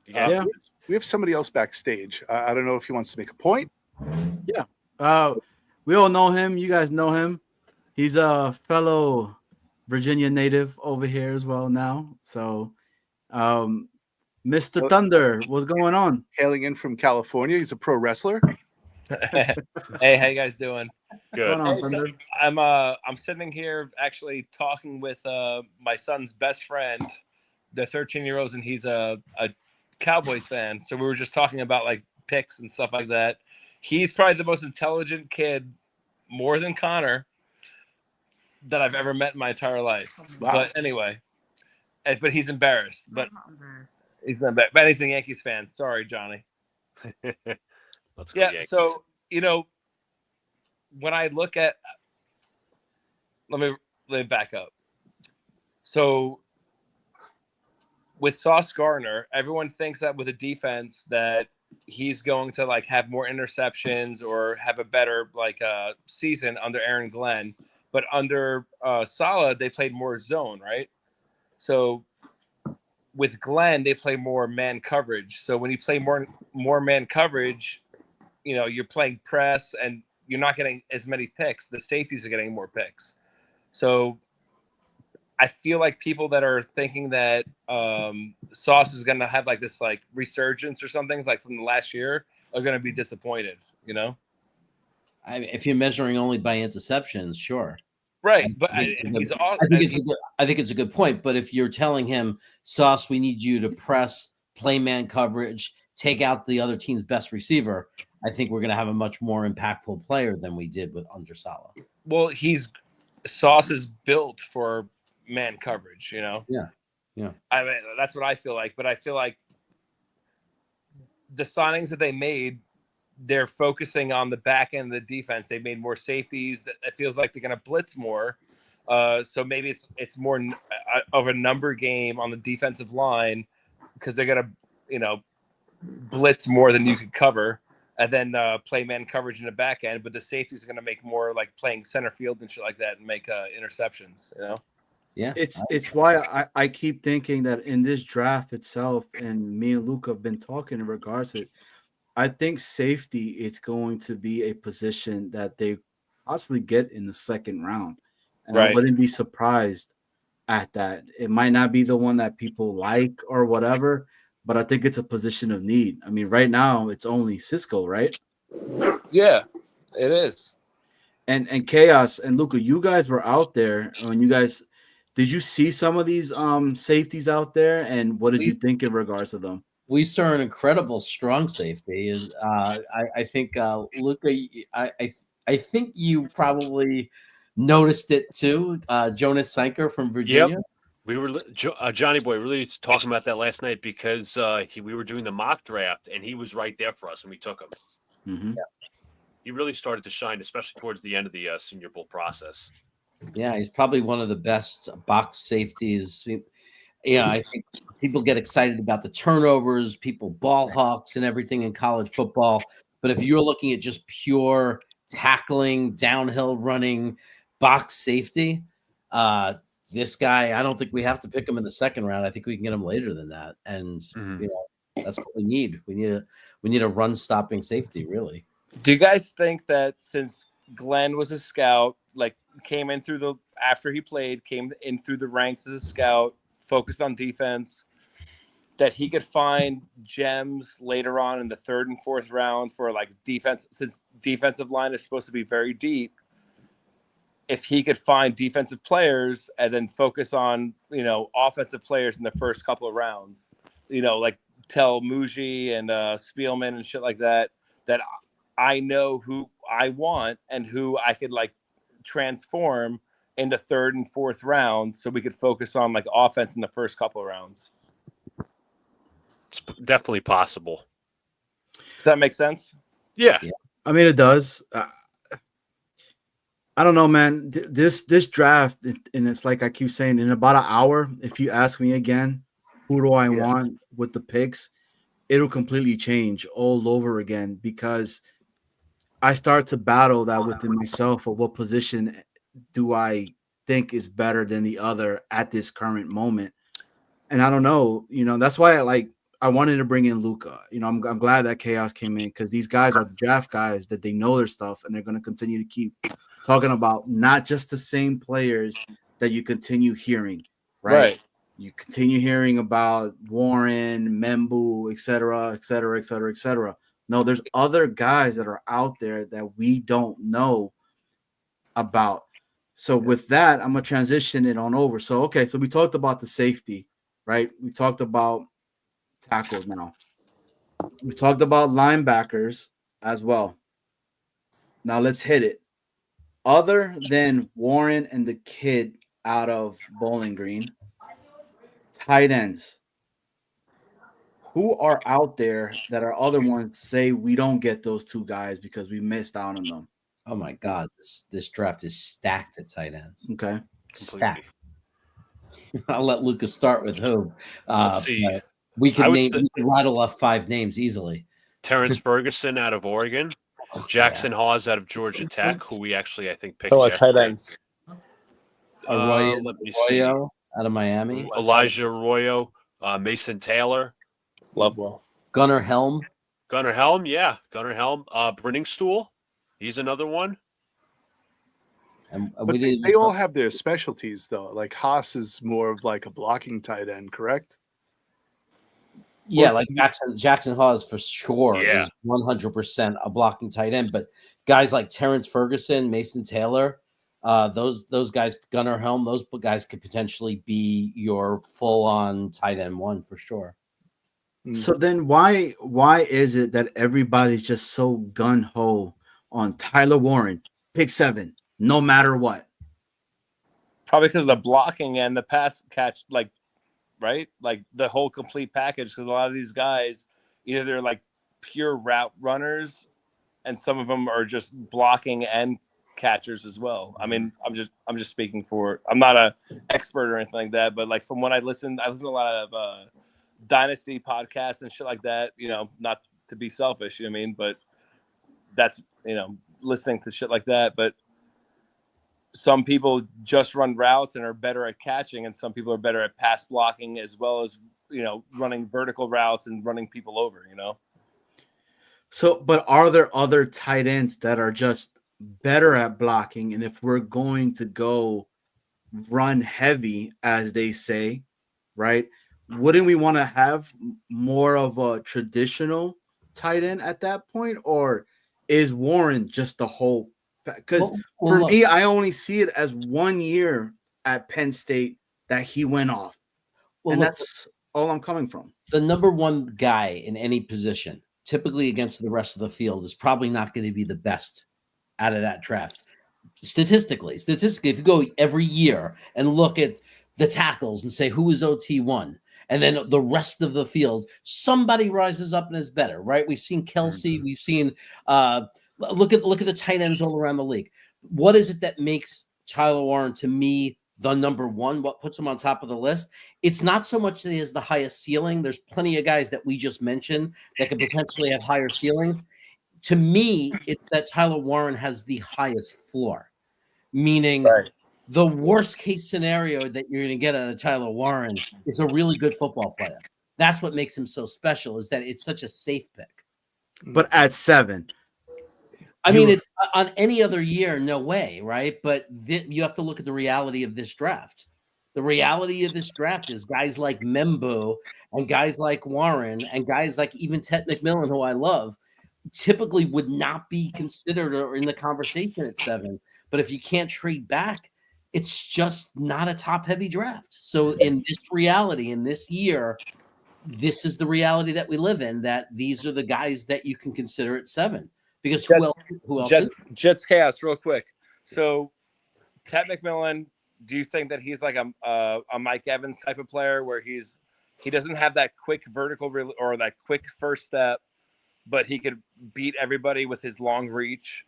Yeah. We have somebody else backstage. I don't know if he wants to make a point. Yeah. We all know him. You guys know him. He's a fellow Virginia native over here as well now. So, Mr. Thunder, what's going on? Hailing in from California. He's a pro wrestler. Hey, how you guys doing? Good. What's going on, Hey, so Thunder? I'm sitting here actually talking with my son's best friend. They're 13-year-olds, and he's a Cowboys fan. So we were just talking about like picks and stuff like that. He's probably the most intelligent kid, more than Connor, that I've ever met in my entire life. Wow. But anyway, but he's embarrassed. But he's not embarrassed. But he's a Yankees fan. Sorry, Johnny. Let's go. Yeah. Yankees. So when I look at, let me back up. So with Sauce Gardner, everyone thinks that with a defense that he's going to like have more interceptions or have a better season under Aaron Glenn, but under Saleh, they played more zone, right? So with Glenn, they play more man coverage. So when you play more man coverage, you're playing press and you're not getting as many picks. The safeties are getting more picks. So I feel like people that are thinking that Sauce is going to have like this like resurgence or something like from the last year are going to be disappointed, If you're measuring only by interceptions, sure. Right. But I think it's a good point. But if you're telling him, Sauce, we need you to press, play man coverage, take out the other team's best receiver, I think we're going to have a much more impactful player than we did with under Saleh. Well, Sauce is built for man coverage, Yeah. I mean, that's what I feel like. But I feel like the signings that they made, they're focusing on the back end of the defense. They made more safeties. It feels like they're going to blitz more. So maybe it's more of a number game on the defensive line because they're going to, blitz more than you could cover and then play man coverage in the back end. But the safeties are going to make more like playing center field and shit like that and make interceptions, Yeah. It's why I keep thinking that in this draft itself, and me and Luca have been talking in regards to it, I think safety is going to be a position that they possibly get in the second round. And Right. I wouldn't be surprised at that. It might not be the one that people like or whatever, but I think it's a position of need. I mean, right now it's only Cisco, right? Yeah, it is. And Chaos and Luca, you guys were out there when did you see some of these safeties out there, and what did you think in regards to them? We saw an incredible strong safety, and I think Luca, I think you probably noticed it too. Jonas Sanker from Virginia. Yep. We were Johnny Boy really talking about that last night because we were doing the mock draft and he was right there for us and we took him. Mm-hmm. Yeah. He really started to shine, especially towards the end of the Senior Bowl process. Yeah, he's probably one of the best box safeties. Yeah, I think people get excited about the turnovers, people ball hawks and everything in college football. But if you're looking at just pure tackling, downhill running, box safety, this guy, I don't think we have to pick him in the second round. I think we can get him later than that. And that's what we need. We need a run stopping safety, really. Do you guys think that since Glenn was a scout, like came in after he played, came in through the ranks as a scout, focused on defense, that he could find gems later on in the third and fourth round for like defense, since defensive line is supposed to be very deep? If he could find defensive players and then focus on, offensive players in the first couple of rounds, like Tel Muji and Spielman and shit like that, that I know who I want and who I could like transform into third and fourth round so we could focus on like offense in the first couple of rounds. It's definitely possible. Does that make sense? Yeah. I mean, it does. I don't know, man. This draft, and it's like I keep saying, in about an hour, if you ask me again, who do I want with the picks, it'll completely change all over again, because I start to battle that within myself of what position do I think is better than the other at this current moment. And I don't know, that's why I wanted to bring in Luca. I'm glad that Chaos came in, because these guys are draft guys that they know their stuff, and they're going to continue to keep talking about not just the same players that you continue hearing, right? You continue hearing about Warren, Membu, et cetera, et cetera, et cetera, et cetera. No, there's other guys that are out there that we don't know about. So with that, I'm going to transition it on over. So we talked about the safety, right? We talked about tackles now. We talked about linebackers as well. Now let's hit it. Other than Warren and the kid out of Bowling Green, tight ends, who are out there that are other ones say we don't get those two guys because we missed out on them? Oh my God, this draft is stacked at tight ends. Okay. Stacked. I'll let Luca start with who. Let's see. We can rattle off 5 names easily. Terrence Ferguson out of Oregon, Jackson Hawes out of Georgia Tech, who we actually I think picked. Tight ends. Let me see. Out of Miami. Elijah Arroyo, Mason Taylor, Lovewell, Gunnar Helm. Gunnar Helm. Brenningstool, he's another one. And they all have their specialties, though. Like Haas is more of like a blocking tight end, correct? Yeah, like Jackson Hawes for sure is 100% a blocking tight end. But guys like Terrence Ferguson, Mason Taylor, those guys, Gunnar Helm, those guys could potentially be your full-on tight end one for sure. So then why is it that everybody's just so gun-ho on Tyler Warren, pick 7, no matter what? Probably because of the blocking and the pass catch, right? Like the whole complete package, because a lot of these guys, either they're like pure route runners and some of them are just blocking and catchers as well. I mean, I'm just speaking for, I'm not a expert or anything like that, but like from what I listen to a lot of dynasty podcasts and shit like that, not to be selfish, but that's, listening to shit like that. But some people just run routes and are better at catching, and some people are better at pass blocking as well as, running vertical routes and running people over, So, but are there other tight ends that are just better at blocking? And if we're going to go run heavy, as they say, right, wouldn't we want to have more of a traditional tight end at that point? Or is Warren just the whole? Because for me, I only see it as 1 year at Penn State that he went off. And that's all I'm coming from. The number one guy in any position, typically against the rest of the field, is probably not going to be the best out of that draft. Statistically, if you go every year and look at the tackles and say who is OT1, and then the rest of the field, somebody rises up and is better, right? We've seen Kelsey, we've seen look at the tight ends all around the league. What is it that makes Tyler Warren, to me, the number one? What puts him on top of the list? It's not so much that he has the highest ceiling. There's plenty of guys that we just mentioned that could potentially have higher ceilings. To me, it's that Tyler Warren has the highest floor, meaning the worst case scenario that you're going to get out of Tyler Warren is a really good football player. That's what makes him so special, is that it's such a safe pick. But at 7, I mean, it's on any other year, no way, right? But you have to look at the reality of this draft. The reality of this draft is guys like Membu and guys like Warren and guys like even Ted McMillan, who I love, typically would not be considered or in the conversation at 7. But if you can't trade back, it's just not a top-heavy draft. So in this reality, in this year, this is the reality that we live in, that these are the guys that you can consider at 7. Because who else? Jets Chaos, real quick. So Ted McMillan, do you think that he's like a Mike Evans type of player where he doesn't have that quick vertical or that quick first step, but he could beat everybody with his long reach?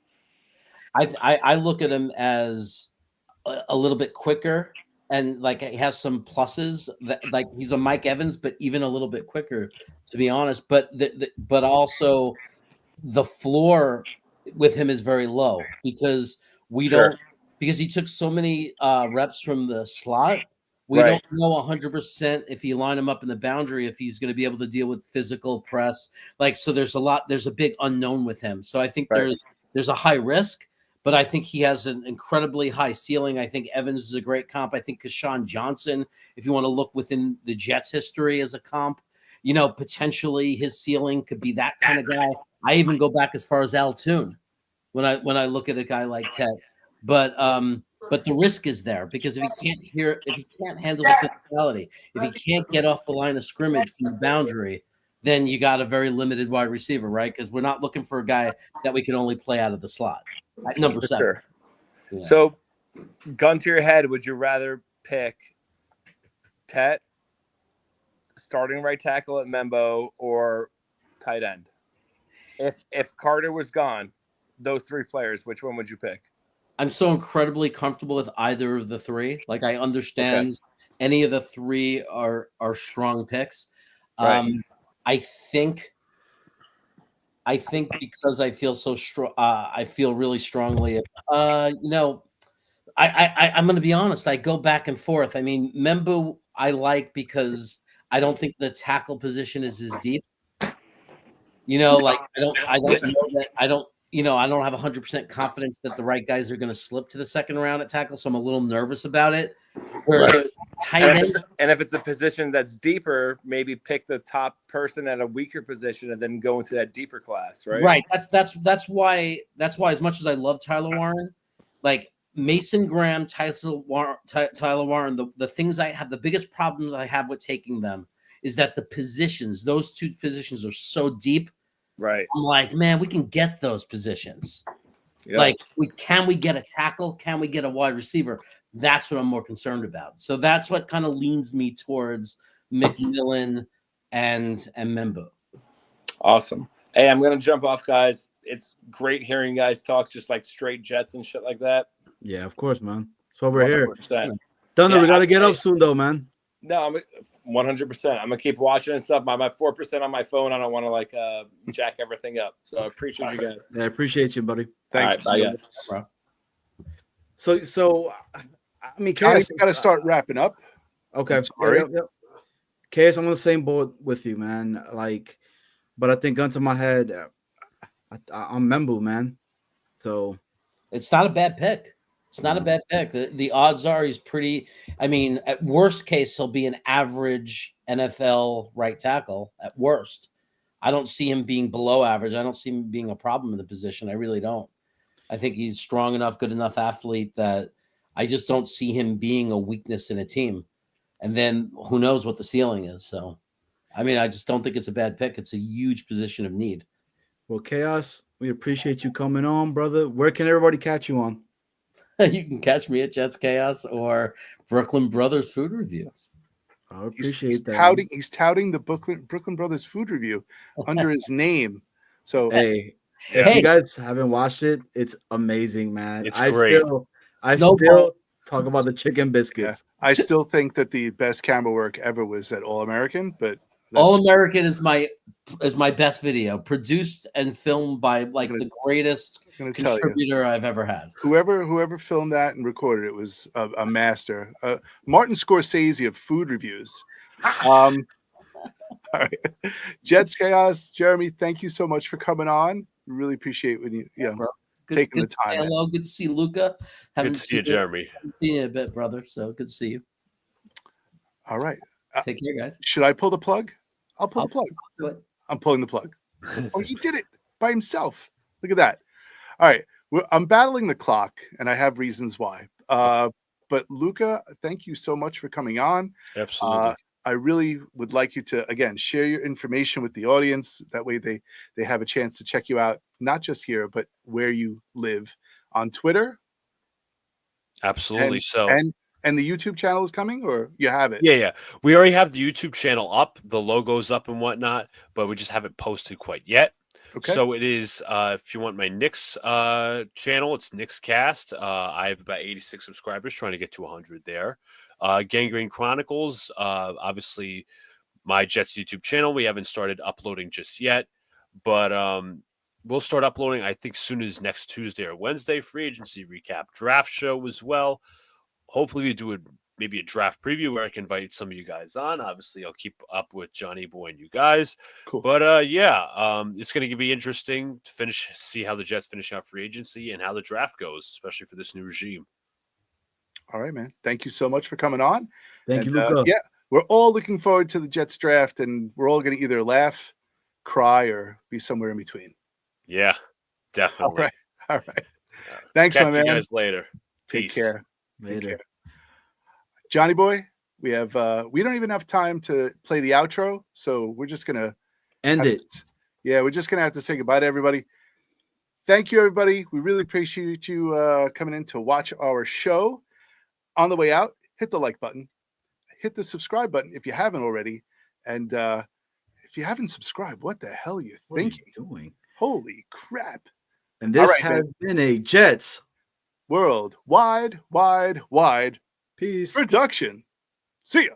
I look at him as a little bit quicker, and like he has some pluses that like he's a Mike Evans, but even a little bit quicker, to be honest. But but also the floor with him is very low because we Sure. don't because he took so many reps from the slot. We Right. don't know 100% if you line him up in the boundary if he's going to be able to deal with physical press. Like so, there's a big unknown with him. So I think Right. there's a high risk, but I think he has an incredibly high ceiling. I think Evans is a great comp. I think Keshawn Johnson, if you want to look within the Jets' history as a comp, you know, potentially his ceiling could be that kind of guy. I even go back as far as Al Toon when I look at a guy like Ted. But the risk is there because if he can't handle the physicality, if he can't get off the line of scrimmage from the boundary, then you got a very limited wide receiver, right? Because we're not looking for a guy that we can only play out of the slot at number For 7. sure. Yeah. So, gun to your head, would you rather pick Tet, starting right tackle at Membo, or tight end? If Carter was gone, those 3 players, which one would you pick? I'm so incredibly comfortable with either of the 3. Like I understand any of the 3 are strong picks. Right. I think because I feel so strong, I feel really strongly. You know, I'm going to be honest. I go back and forth. I mean, Membu I like because I don't think the tackle position is as deep. You know, like I don't know that I don't have 100% confidence that the right guys are going to slip to the second round at tackle, so I'm a little nervous about it. Whereas tight end, and if it's a position that's deeper, maybe pick the top person at a weaker position and then go into that deeper class, right? Right. That's why as much as I love Tyler Warren, like Mason Graham, Tyler Warren, the things I have, the biggest problems I have with taking them is that the positions, those 2 positions are so deep. Right. I'm like, man, we can get those positions. Yep. Like, can we get a tackle? Can we get a wide receiver? That's what I'm more concerned about. So that's what kind of leans me towards McMillan and Membo. Awesome. Hey, I'm gonna jump off, guys. It's great hearing you guys talk just like straight Jets and shit like that. Yeah, of course, man. That's why we're here. 100%. Thunder, Yeah, we gotta get up soon, though, man. No, I'm 100%. I'm gonna keep watching and stuff. My 4% on my phone. I don't want to like jack everything up. So I appreciate you guys. Yeah, I appreciate you, buddy. Thanks. All right, bye, guys. Bro. So I mean, Johnny's Chaos, got to start wrapping up. okay. Sorry. Yep. Chaos, I'm on the same boat with you, man. Like, but I think gun to my head, I'm Membu, man. So It's not a bad pick. It's not a bad pick. The odds are he's pretty. I mean, at worst case, he'll be an average NFL right tackle. At worst, I don't see him being below average. I don't see him being a problem in the position. I really don't. I think he's strong enough, good enough athlete that I just don't see him being a weakness in a team. And then who knows what the ceiling is. So, I mean, I just don't think it's a bad pick. It's a huge position of need. well, Chaos, we appreciate you coming on, brother. Where can everybody catch you on? You can catch me at Jets Chaos or Brooklyn Brothers Food Review. I appreciate He's that. He's touting the Brooklyn Brothers Food Review under his name. So Hey, if you guys haven't watched it, it's amazing, man. It's great. I still talk about the chicken biscuits. I still think that the best camera work ever was at All American, but All American is my best video, produced and filmed by like the greatest contributor I've ever had. Whoever filmed that and recorded it was a master. Martin Scorsese of food reviews. All right, Jets Chaos, Jeremy, thank you so much for coming on. We really appreciate when you taking the time. Hello, good to see Luca. Good to see you, Jeremy. Haven't seen you in a bit, brother. So good to see you. All right. Take care, guys. Should I pull the plug? I'll pull the plug. Do it. I'm pulling the plug. Oh, he did it by himself. Look at that. All right. I'm battling the clock, and I have reasons why. But Luca, thank you so much for coming on. Absolutely. I really would like you to, again, share your information with the audience. That way they have a chance to check you out, not just here, but where you live. On Twitter? Absolutely. And the YouTube channel is coming, or you have it? Yeah. We already have the YouTube channel up, the logo's up and whatnot, but we just haven't posted quite yet. Okay. So it is, if you want my Knicks channel, it's Knicks Cast. I have about 86 subscribers, trying to get to 100 there. Gang Green Chronicles, obviously my Jets YouTube channel. We haven't started uploading just yet, but we'll start uploading, I think, soon as next Tuesday or Wednesday. Free agency recap, draft show as well. Hopefully we do maybe a draft preview where I can invite some of you guys on. Obviously, I'll keep up with Johnny Boy and you guys. Cool. But it's going to be interesting to see how the Jets finish out free agency and how the draft goes, especially for this new regime. All right, man. Thank you so much for coming on. Thank you, Luca. Yeah, we're all looking forward to the Jets draft, and we're all going to either laugh, cry, or be somewhere in between. Yeah, definitely. All right. Thanks, my man. You guys later. Take Peace. care. Later. Take care. Johnny Boy, we don't even have time to play the outro, so we're just gonna End it. We're just gonna have to say goodbye to everybody. Thank you, everybody. We really appreciate you coming in to watch our show. On the way out, hit the like button, hit the subscribe button if you haven't already, and if you haven't subscribed, what the hell are you thinking? What are you doing? Holy crap! And this right, has been a Jets Worldwide, wide Peace production. See ya.